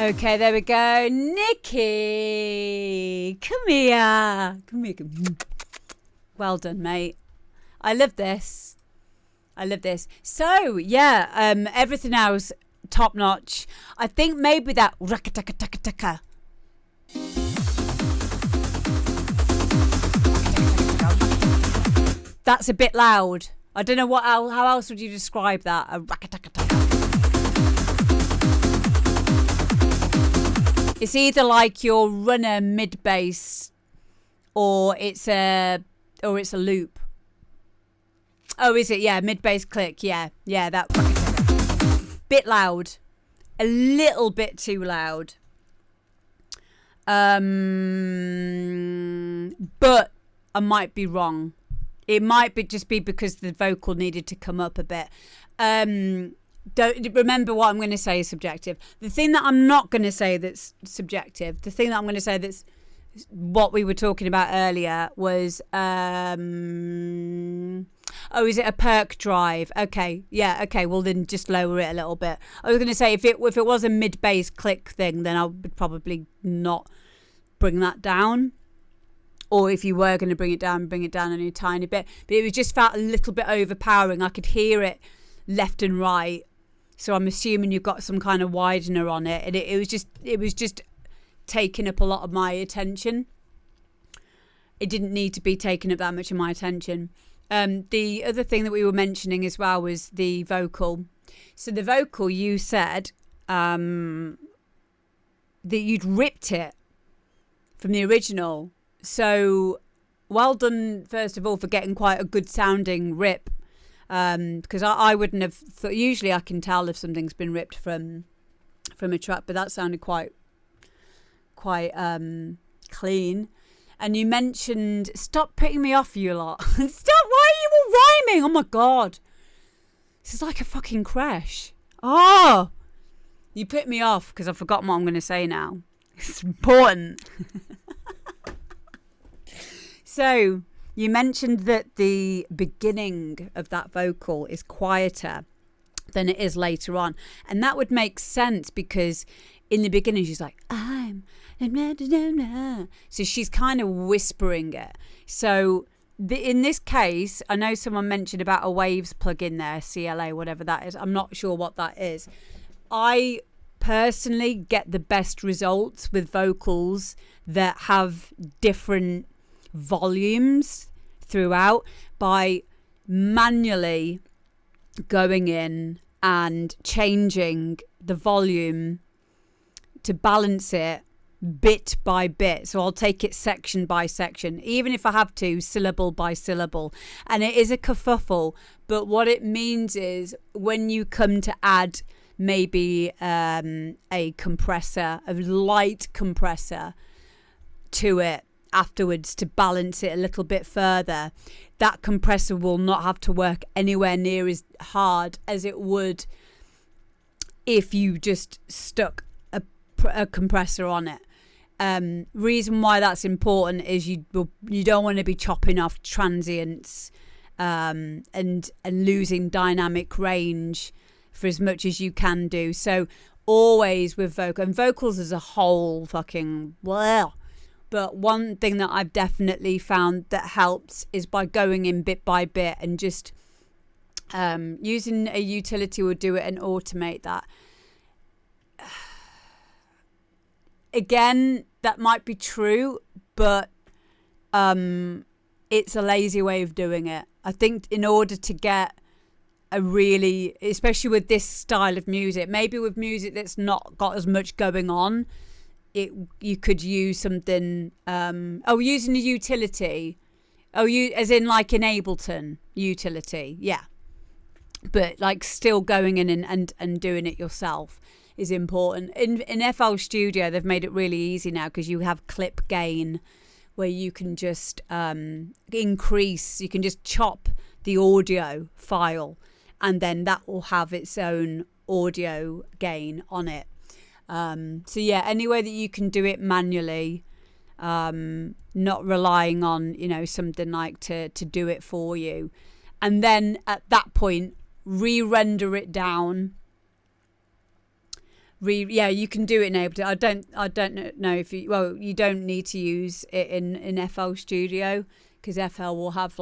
Speaker 1: Okay, there we go. Nicky, come here. Come here. Well done, mate. I love this. I love this. So, yeah, everything else, top notch. I think maybe that rakataka-taka-taka. That's a bit loud. I don't know how else would you describe that? A rakataka-taka. It's either like your runner mid bass, or it's a loop. Oh, is it? Yeah, mid bass click. Yeah, that bit loud, a little bit too loud. But I might be wrong. It might be just because the vocal needed to come up a bit. Don't remember what I'm going to say is subjective. The thing that I'm not going to say that's subjective, the thing that I'm going to say that's what we were talking about earlier was Oh, is it a perk drive? Okay, yeah, okay. Well, then just lower it a little bit. I was going to say if it was a mid bass click thing, then I would probably not bring that down. Or if you were going to bring it down only a tiny bit. But it was just felt a little bit overpowering. I could hear it left and right. So I'm assuming you've got some kind of widener on it, and it was just taking up a lot of my attention. It didn't need to be taking up that much of my attention. The other thing that we were mentioning as well was the vocal. So the vocal, you said that you'd ripped it from the original. So well done, first of all, for getting quite a good sounding rip. Because I wouldn't have thought, usually I can tell if something's been ripped from a track, but that sounded quite clean. And you mentioned, stop putting me off, you lot. Stop, why are you all rhyming? Oh my God. This is like a fucking crash. Oh, you put me off because I've forgotten what I'm going to say now. It's important. So, you mentioned that the beginning of that vocal is quieter than it is later on. And that would make sense because in the beginning she's like, so she's kind of whispering it. So in this case, I know someone mentioned about a Waves plugin there, CLA, whatever that is. I'm not sure what that is. I personally get the best results with vocals that have different volumes throughout by manually going in and changing the volume to balance it bit by bit. So I'll take it section by section, even if I have to, syllable by syllable. And it is a kerfuffle, but what it means is when you come to add maybe a compressor, a light compressor to it afterwards to balance it a little bit further, that compressor will not have to work anywhere near as hard as it would if you just stuck a compressor on it. Reason why that's important is you don't want to be chopping off transients and losing dynamic range for as much as you can do. So always with vocal, and vocals as a whole fucking well. But one thing that I've definitely found that helps is by going in bit by bit and just using a utility will do it and automate that. Again, that might be true, but it's a lazy way of doing it. I think in order to get a really, especially with this style of music, maybe with music that's not got as much going on, you could use something, using a utility. As in like an Ableton utility, yeah. But like still going in and doing it yourself is important. In FL Studio, they've made it really easy now because you have clip gain where you can just increase, you can just chop the audio file and then that will have its own audio gain on it. So yeah, any way that you can do it manually, not relying on, something like to do it for you. And then at that point, re-render it down. You can do it in Ableton. I don't know if you don't need to use it in FL Studio because FL will have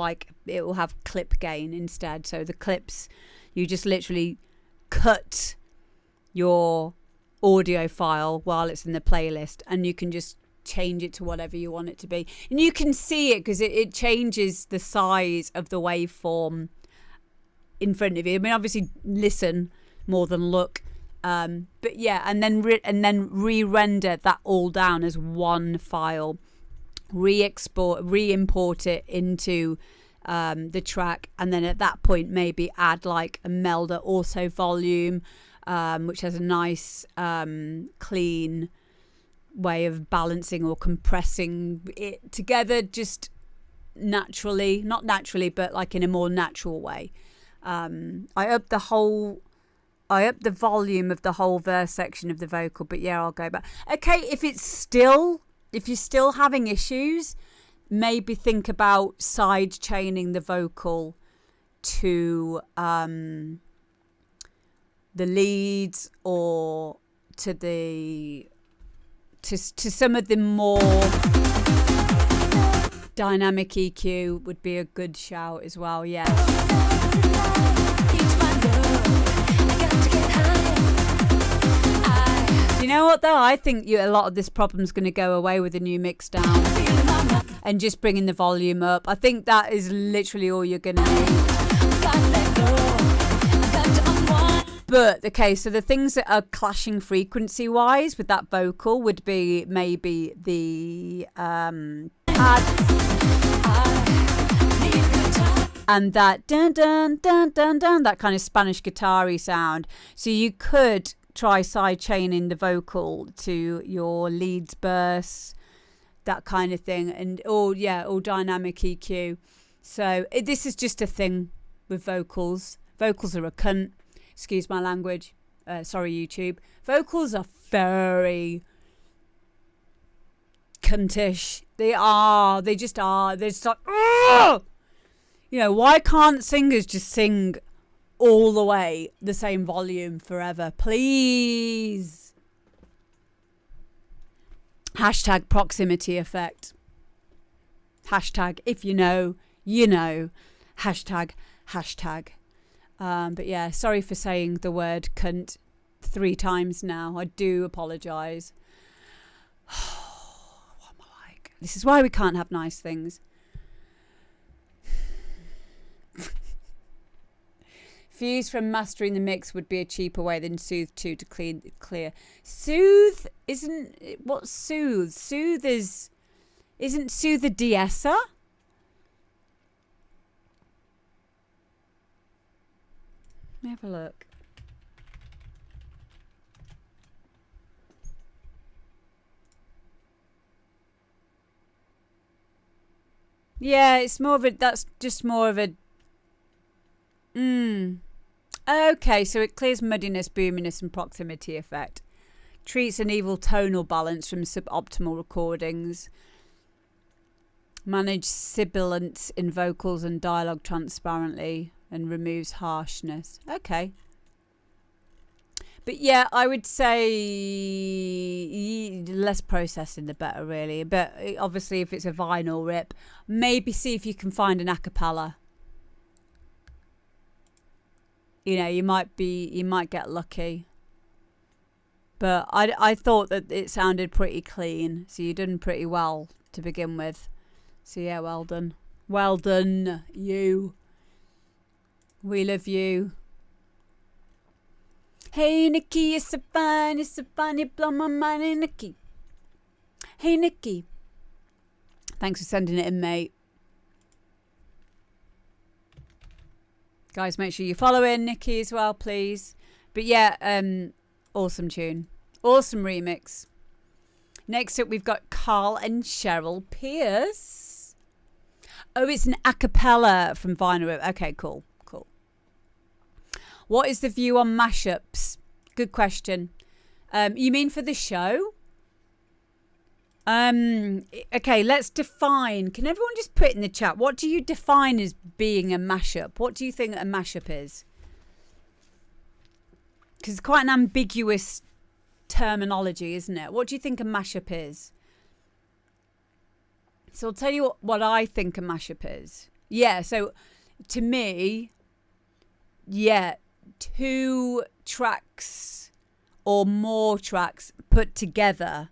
Speaker 1: clip gain instead. So the clips, you just literally cut your audio file while it's in the playlist and you can just change it to whatever you want it to be. And you can see it because it changes the size of the waveform in front of you. I mean, obviously listen more than look. But yeah, and then re-render that all down as one file, re-import it into the track, and then at that point maybe add like a Melder auto volume, which has a nice clean way of balancing or compressing it together, just naturally, not naturally, but like in a more natural way. I up the volume of the whole verse section of the vocal, but yeah, I'll go back. Okay, if you're still having issues, maybe think about side chaining the vocal to the leads or to some of the more dynamic EQ would be a good shout as well. Yeah. You know what though? I think a lot of this problem's going to go away with the new mix down and just bringing the volume up. I think that is literally all you're going to need. But okay, so the things that are clashing frequency wise with that vocal would be maybe the pad and that dun dun dun dun dun, that kind of Spanish guitar-y sound. So you could try side chaining the vocal to your leads bursts, that kind of thing, and all dynamic EQ. So this is just a thing with vocals. Vocals are a cunt. Excuse my language. Sorry, YouTube. Vocals are very cuntish. They just are. They're just like, ugh! You know, why can't singers just sing all the way the same volume forever? Please. Hashtag proximity effect. Hashtag if you know, you know. Hashtag. But yeah, sorry for saying the word cunt 3 times now. I do apologise. What am I like? This is why we can't have nice things. Fuse from mastering the mix would be a cheaper way than Soothe 2 to clear. Soothe isn't... What's Soothe? Soothe is... Isn't Soothe a de-esser? Let me have a look. Yeah, it's more of a... That's just more of a... Okay, so it clears muddiness, boominess and proximity effect. Treats an evil tonal balance from suboptimal recordings. Manage sibilance in vocals and dialogue transparently and removes harshness. Okay. But yeah, I would say less processing the better, really. But obviously if it's a vinyl rip, maybe see if you can find an a cappella. You know, you might get lucky. But I thought that it sounded pretty clean. So you've done pretty well to begin with. So yeah, well done. Well done, you. We love you. Hey, Nicky, you're so fine, you blow my mind, hey, Nicky. Hey, Nicky. Thanks for sending it in, mate. Guys, make sure you follow in Nicky as well, please. But yeah, awesome tune. Awesome remix. Next up, we've got Carl and Cheryl Pearce. Oh, it's an a cappella from Vinyl. Okay, cool. What is the view on mashups? Good question. You mean for the show? Okay, let's define. Can everyone just put in the chat, what do you define as being a mashup? What do you think a mashup is? Because it's quite an ambiguous terminology, isn't it? What do you think a mashup is? So I'll tell you what I think a mashup is. Yeah, so to me, yeah, 2 tracks or more tracks put together.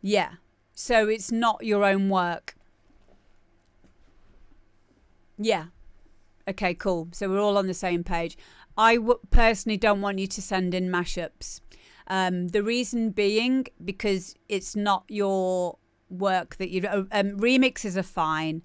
Speaker 1: Yeah, so it's not your own work. Yeah. Okay, cool. So we're all on the same page. I personally don't want you to send in mashups. The reason being because it's not your work that you... remixes are fine.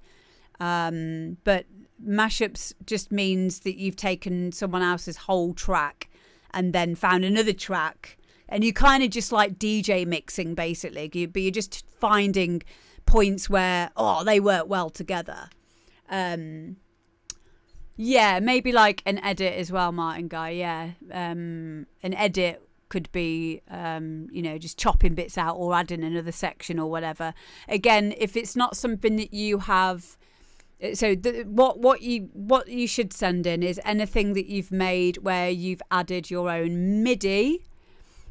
Speaker 1: But mashups just means that you've taken someone else's whole track and then found another track. And you kind of just like DJ mixing, basically. But you're just finding points where, they work well together. Yeah, maybe like an edit as well, Martin Guy. Yeah, an edit could be, just chopping bits out or adding another section or whatever. Again, if it's not something that you have So what you should send in is anything that you've made where you've added your own MIDI,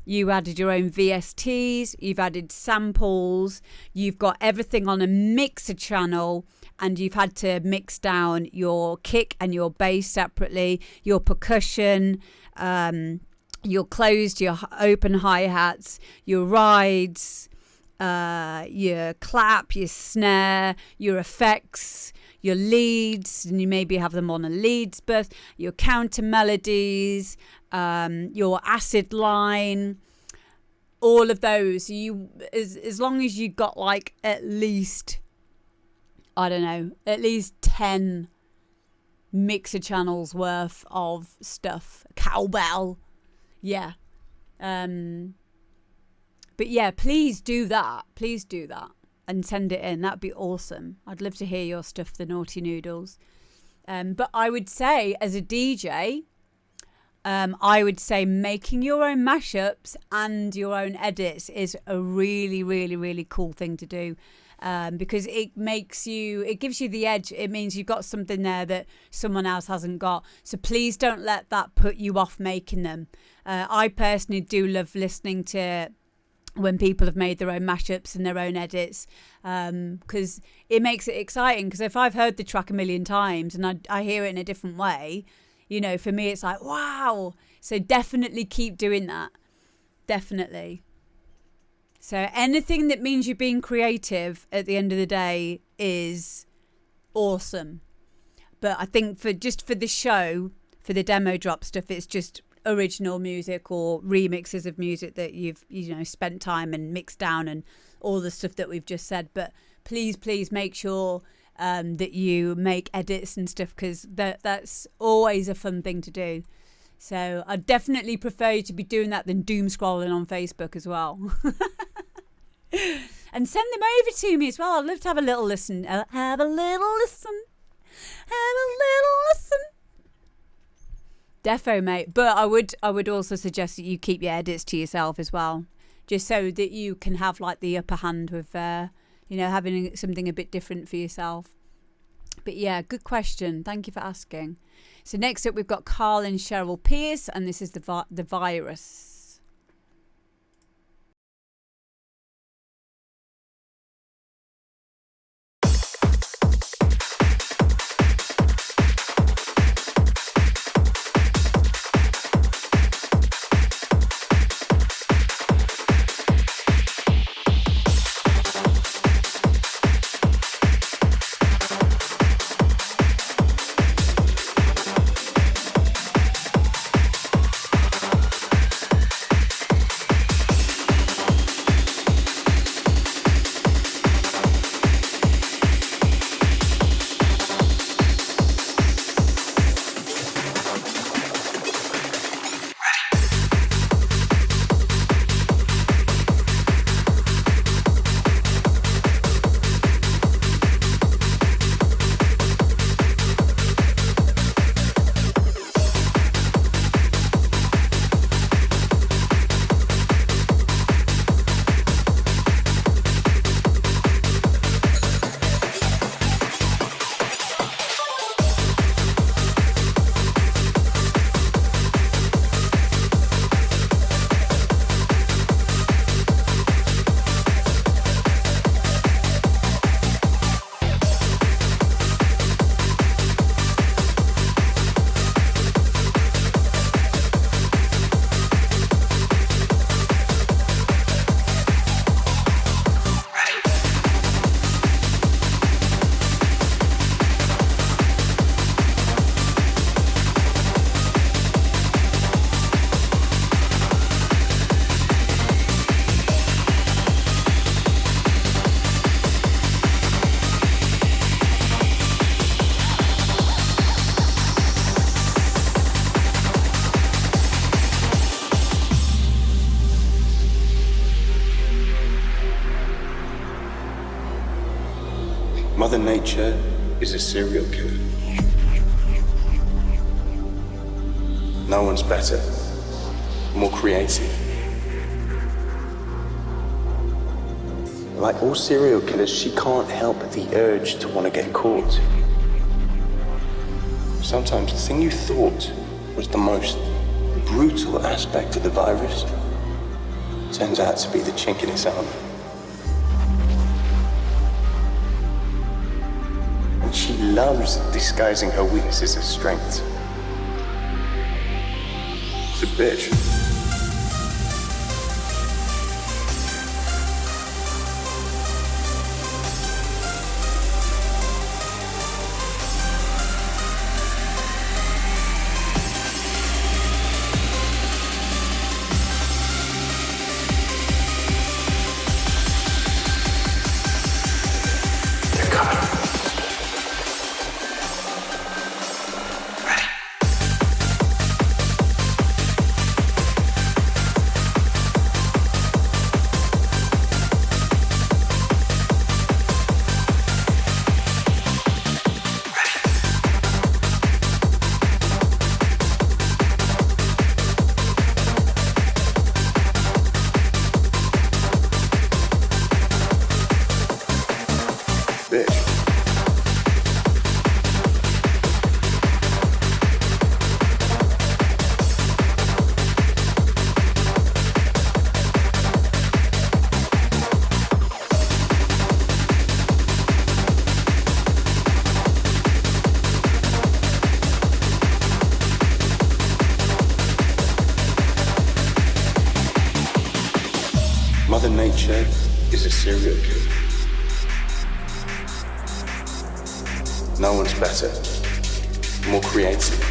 Speaker 1: you added your own VSTs, you've added samples, you've got everything on a mixer channel, and you've had to mix down your kick and your bass separately, your percussion, your closed, your open hi-hats, your rides, your clap, your snare, your effects, your leads, and you maybe have them on a leads bus, your counter melodies, your acid line, all of those. You as long as you got like at least, I don't know, at least 10 mixer channels worth of stuff, cowbell, yeah. But yeah, please do that and send it in. That'd be awesome. I'd love to hear your stuff, the Naughty Noodles. But I would say, as a DJ, I would say making your own mashups and your own edits is a really, really, really cool thing to do. Because it gives you the edge. It means you've got something there that someone else hasn't got. So please don't let that put you off making them. I personally do love listening to when people have made their own mashups and their own edits, because it makes it exciting. Because if I've heard the track a million times and I hear it in a different way, for me it's like, wow. So definitely keep doing that. Definitely. So anything that means you're being creative at the end of the day is awesome. But I think for the show, for the demo drop stuff, it's just original music or remixes of music that you've spent time and mixed down and all the stuff that we've just said. But please make sure that you make edits and stuff, because that's always a fun thing to do. So I definitely prefer you to be doing that than doom scrolling on Facebook as well. And send them over to me as well. I'd love to have a little listen. Have a little listen. Defo, mate. But I would also suggest that you keep your edits to yourself as well, just so that you can have like the upper hand with having something a bit different for yourself. But yeah, good question. Thank you for asking. So next up we've got Carl and Cheryl Pearce, and this is the Virus.
Speaker 8: Mother Nature is a serial killer. No one's better, more creative. Like all serial killers, she can't help the urge to want to get caught. Sometimes the thing you thought was the most brutal aspect of the virus turns out to be the chink in its armor. And she loves disguising her weaknesses as strengths. She's a bitch. Mother Nature is a serial killer. No one's better, more creative.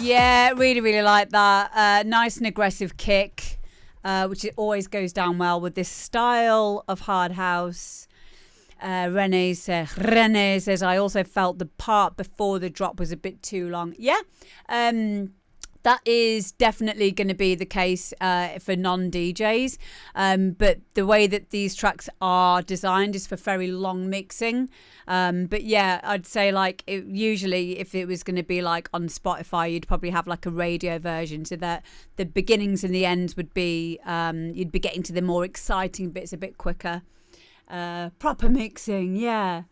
Speaker 1: Yeah, really, really like that. Nice and aggressive kick, which it always goes down well with this style of hard house. René says, I also felt the part before the drop was a bit too long. Yeah, that is definitely going to be the case for non-DJs. But the way that these tracks are designed is for very long mixing. But yeah, I'd say like usually if it was going to be like on Spotify, you'd probably have like a radio version so that the beginnings and the ends would be, you'd be getting to the more exciting bits a bit quicker. Proper mixing, yeah.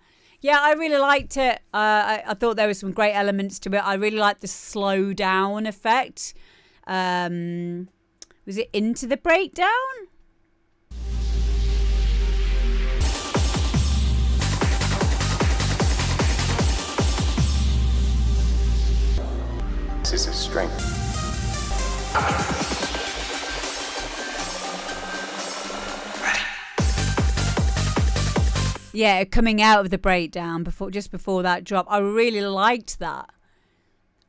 Speaker 1: Yeah, I really liked it. I thought there were some great elements to it. I really liked the slow down effect. Was it Into the Breakdown?
Speaker 8: This is a strength.
Speaker 1: Yeah, coming out of the breakdown just before that drop. I really liked that.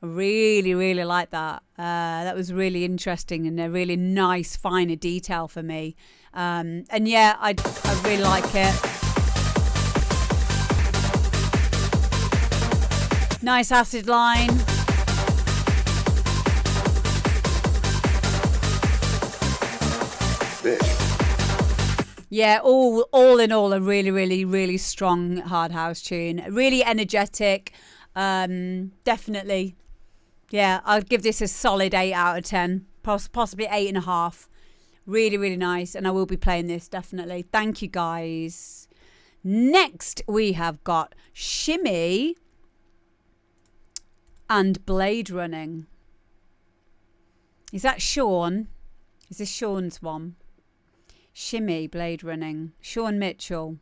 Speaker 1: I really, really liked that. That was really interesting and a really nice, finer detail for me. And yeah, I really like it. Nice acid line. Yeah, all in all, a really, really, really strong hard house tune. Really energetic. Definitely. Yeah, I'd give this a solid 8 out of 10. Possibly 8.5. Really, really nice. And I will be playing this, definitely. Thank you, guys. Next, we have got Shimmy and Blade Running. Is that Sean? Is this Sean's one? Shimmy, Blade Running. Sean Mitchell.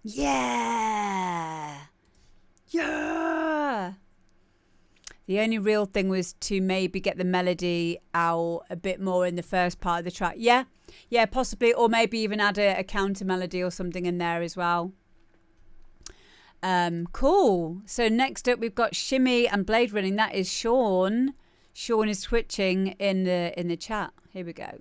Speaker 1: Yeah. Yeah. The only real thing was to maybe get the melody out a bit more in the first part of the track. Yeah. Yeah, possibly. Or maybe even add a counter melody or something in there as well. Cool. So next up we've got Shimmy and Blade Running. That is Sean. Sean is twitching in the chat. Here we go.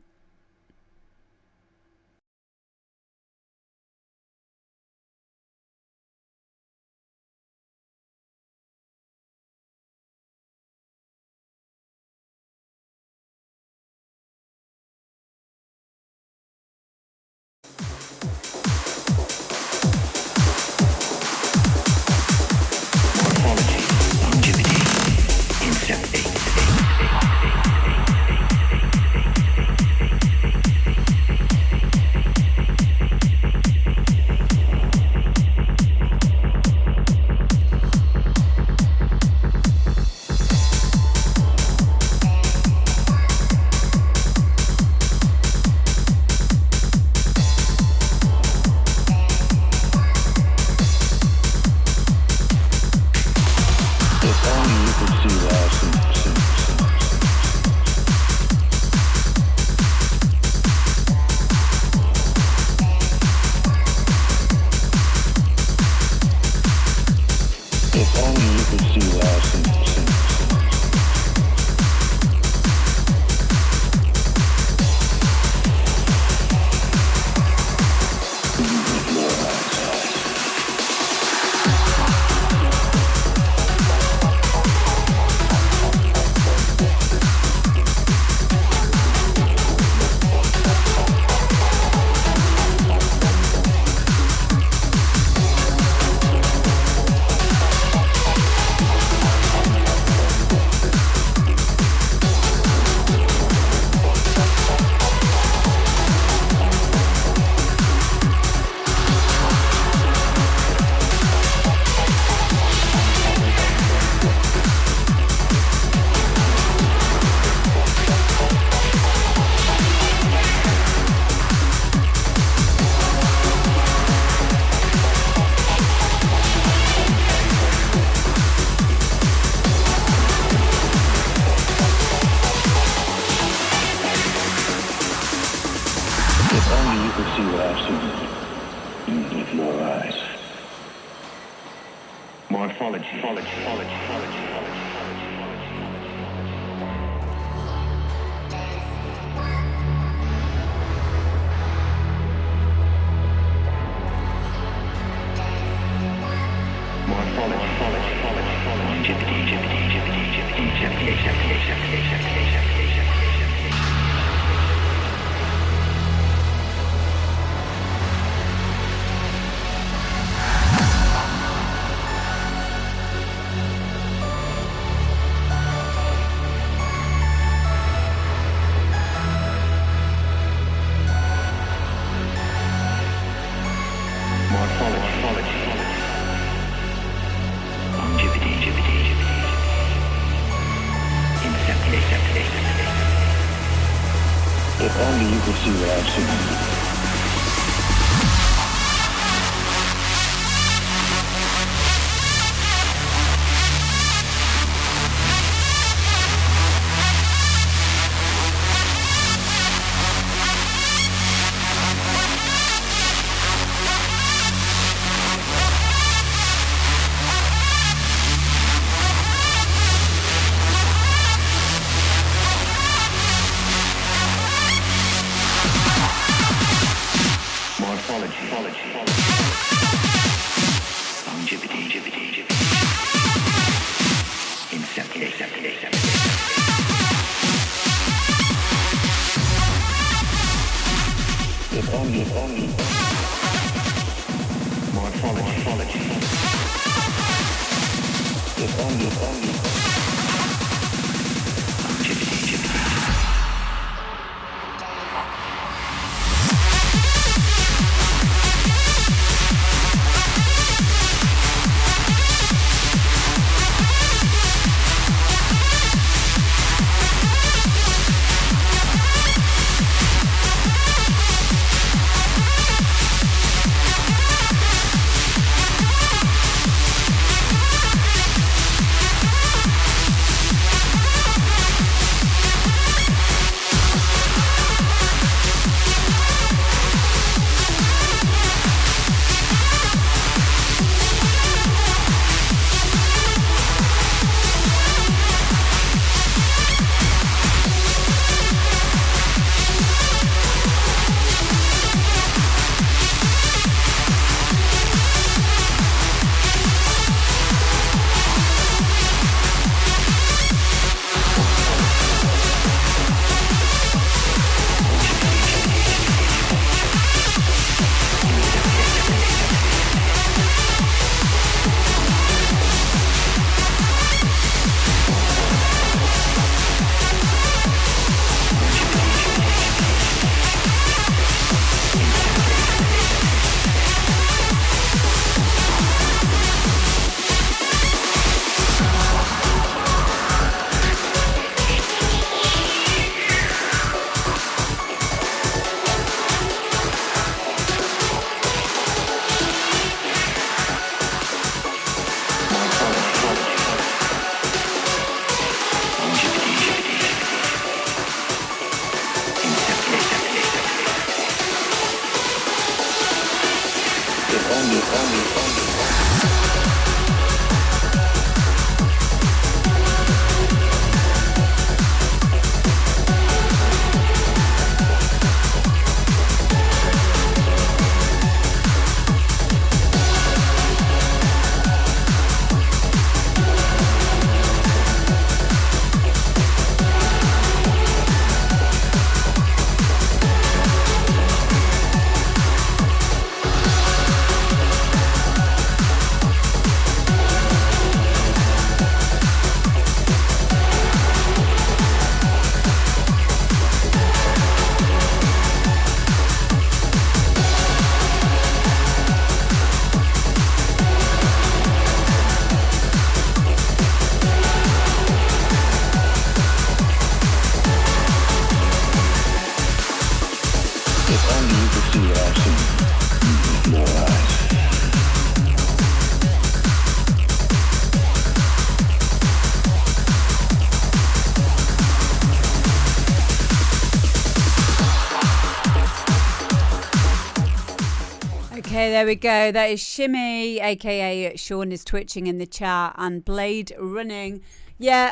Speaker 1: Okay, there we go. That is Shimmy, aka Sean is twitching in the chat, and Blade Running. Yeah,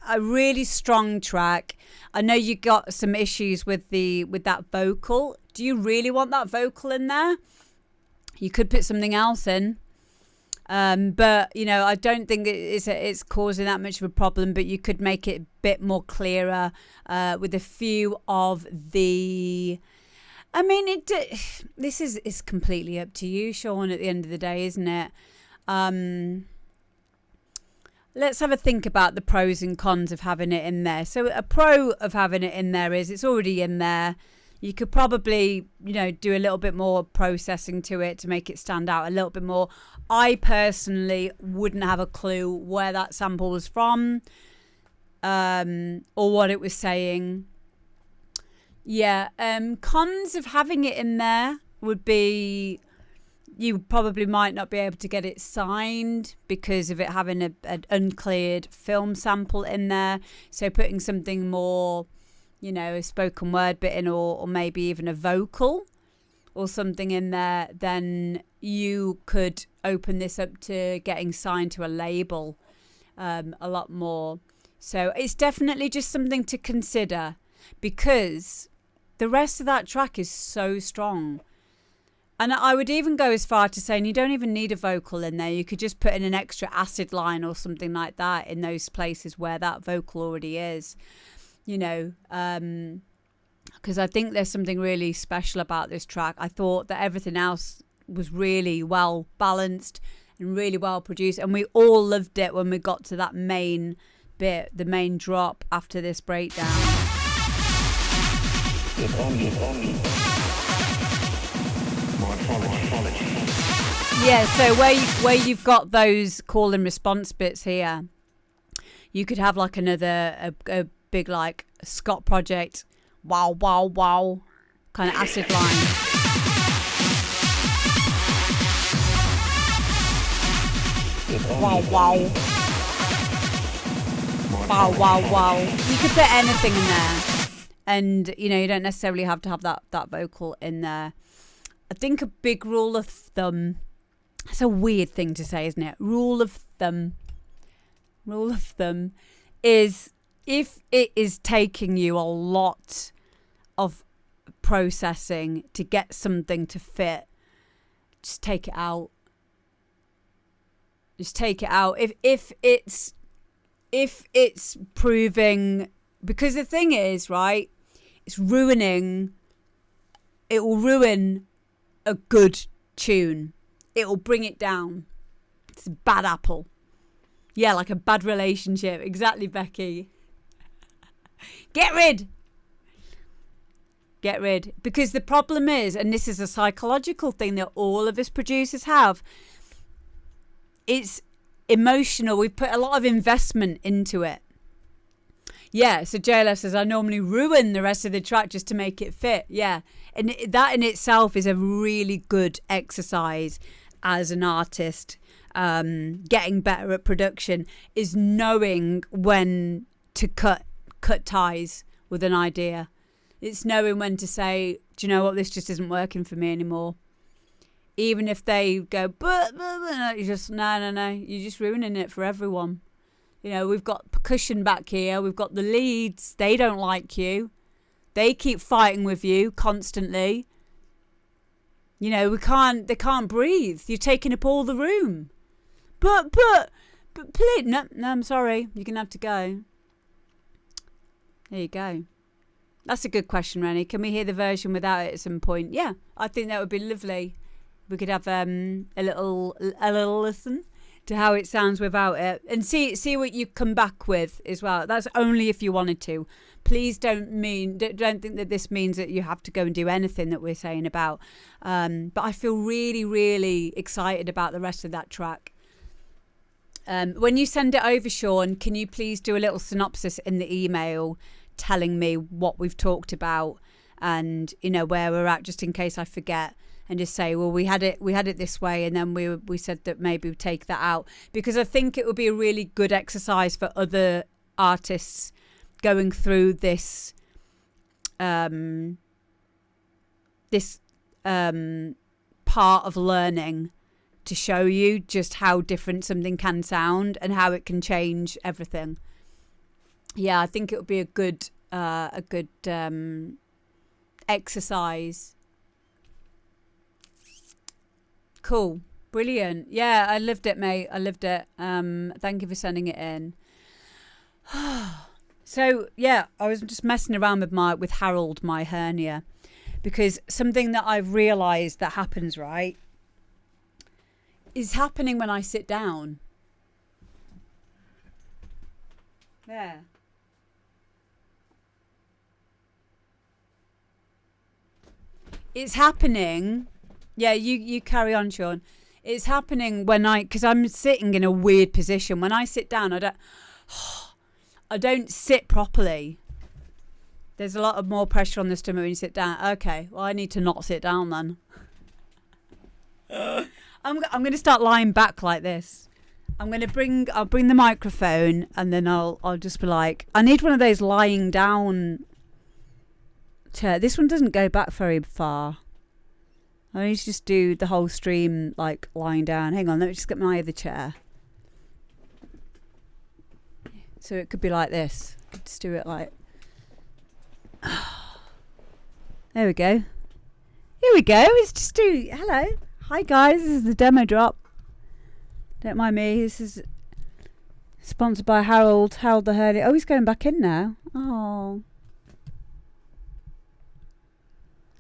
Speaker 1: a really strong track. I know you got some issues with that vocal. Do you really want that vocal in there? You could put something else in. But you know, I don't think it's causing that much of a problem, but you could make it a bit more clearer with a few of the I mean, this is completely up to you, Sean, at the end of the day, isn't it? Let's have a think about the pros and cons of having it in there. So a pro of having it in there is it's already in there. You could probably, you know, do a little bit more processing to it to make it stand out a little bit more. I personally wouldn't have a clue where that sample was from or what it was saying. Yeah, cons of having it in there would be you probably might not be able to get it signed because of it having an uncleared film sample in there. So putting something more, you know, a spoken word bit in or maybe even a vocal or something in there, then you could open this up to getting signed to a label a lot more. So it's definitely just something to consider because the rest of that track is so strong. And I would even go as far to saying you don't even need a vocal in there. You could just put in an extra acid line or something like that in those places where that vocal already is, you know, because I think there's something really special about this track. I thought that everything else was really well balanced and really well produced. And we all loved it when we got to that main bit, the main drop after this breakdown. Yeah, so where you've got those call and response bits here, you could have like another a big like Scott Project wow wow wow kind of acid line. Wow wow wow wow wow. You could put anything in there. And, you know, you don't necessarily have to have that vocal in there. I think a big rule of thumb, that's a weird thing to say, isn't it? Rule of thumb is if it is taking you a lot of processing to get something to fit, just take it out. Just take it out. If it's proving... Because the thing is, right, it will ruin a good tune. It will bring it down. It's a bad apple. Yeah, like a bad relationship. Exactly, Becky. Get rid. Because the problem is, and this is a psychological thing that all of us producers have, it's emotional. We've put a lot of investment into it. Yeah, so JLF says, I normally ruin the rest of the track just to make it fit. Yeah, and that in itself is a really good exercise as an artist, getting better at production, is knowing when to cut ties with an idea. It's knowing when to say, do you know what, this just isn't working for me anymore. even if they go, but you just no, you're just ruining it for everyone. You know, we've got percussion back here, we've got the leads. They don't like you. They keep fighting with you constantly. You know, they can't breathe. You're taking up all the room. But please, no, I'm sorry. You're going to have to go. There you go. That's a good question, Rennie. Can we hear the version without it at some point? Yeah, I think that would be lovely. We could have a little listen to how it sounds without it, and see what you come back with as well. That's only if you wanted to. Please don't think that this means that you have to go and do anything that we're saying about. But I feel really, really excited about the rest of that track. When you send it over, Sean, can you please do a little synopsis in the email telling me what we've talked about and, you know, where we're at, just in case I forget, and just say, well, we had it this way, and then we said that maybe we'd take that out, because I think it would be a really good exercise for other artists going through this part of learning, to show you just how different something can sound and how it can change everything. Yeah, I think it would be a good exercise. Cool. Brilliant. Yeah, I loved it, mate. I loved it. Thank you for sending it in. So, yeah, I was just messing around with Harold, my hernia, because something that I've realised that happens, right, is happening when I sit down. There. It's happening. Yeah, you carry on, Sean. It's happening because I'm sitting in a weird position. When I sit down, I don't sit properly. There's a lot of more pressure on the stomach when you sit down. Okay, well, I need to not sit down then. I'm going to start lying back like this. I'll bring the microphone, and then I'll just be like, I need one of those lying down chair. This one doesn't go back very far. I need to just do the whole stream like lying down. Hang on, let me just get my other chair. So it could be like this. Just do it like. There we go. Here we go. It's just hello. Hi guys, this is the demo drop. Don't mind me. This is sponsored by Harold the Hernia. Oh, he's going back in now. Oh.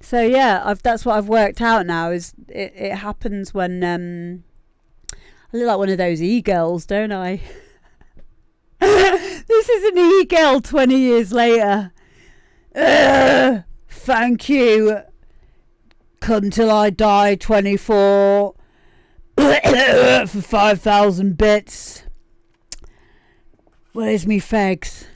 Speaker 1: So yeah, that's what I've worked out now. Is it happens when I look like one of those e-girls, don't I? This is an e-girl 20 years later. Thank you. Come till I die 24 for 5,000 bits. Where's me fags?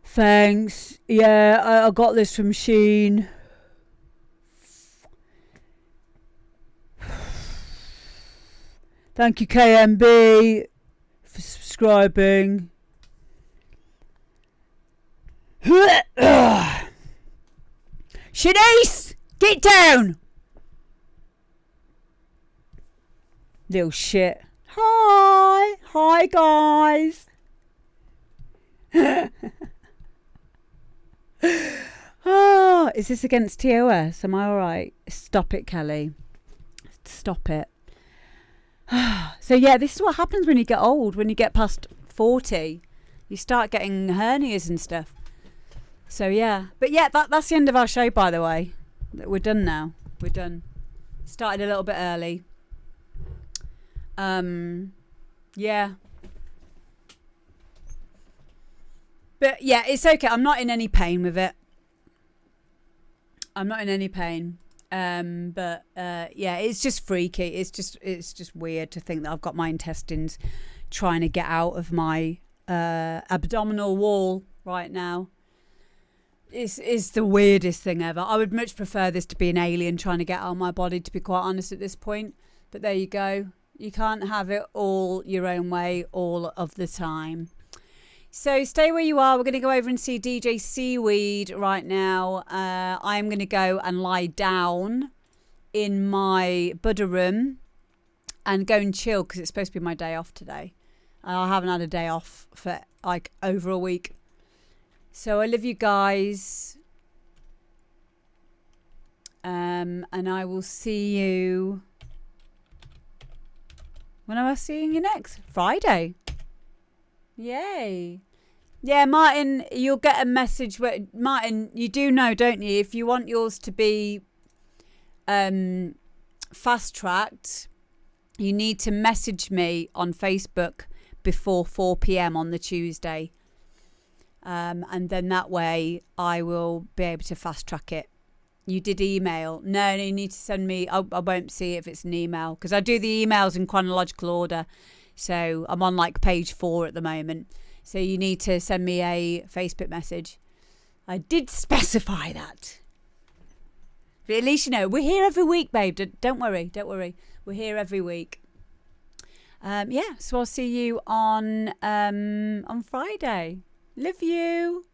Speaker 1: Thanks. Yeah, I got this from Sheen. Thank you, KMB, for subscribing. Shanice, get down. Little shit. Hi guys. Oh, is this against TOS? Am I all right? Stop it, Kelly. Stop it. So yeah, this is what happens when you get old. When you get past 40, you start getting hernias and stuff. So yeah, but yeah, that's the end of our show, by the way. We're done now. We're done. Started a little bit early. Yeah. But yeah, it's okay. I'm not in any pain with it. I'm not in any pain. But yeah, it's just freaky. It's just weird to think that I've got my intestines trying to get out of my abdominal wall right now. It's the weirdest thing ever. I would much prefer this to be an alien trying to get out of my body, to be quite honest at this point. But there you go. You can't have it all your own way all of the time. So stay where you are. We're going to go over and see DJ Seaweed right now. I'm going to go and lie down in my Buddha room and go and chill because it's supposed to be my day off today. I haven't had a day off for like over a week. So I love you guys. And I will see you... When am I seeing you next? Friday. Yay. Yeah, Martin, you'll get a message where... Martin, you do know, don't you? If you want yours to be fast-tracked, you need to message me on Facebook before 4 p.m. on the Tuesday. And then that way I will be able to fast-track it. You did email. No, you need to send me... I won't see it if it's an email because I do the emails in chronological order. So I'm on like page 4 at the moment. So you need to send me a Facebook message. I did specify that. But at least you know, we're here every week, babe. Don't worry. We're here every week. So I'll see you on Friday. Love you.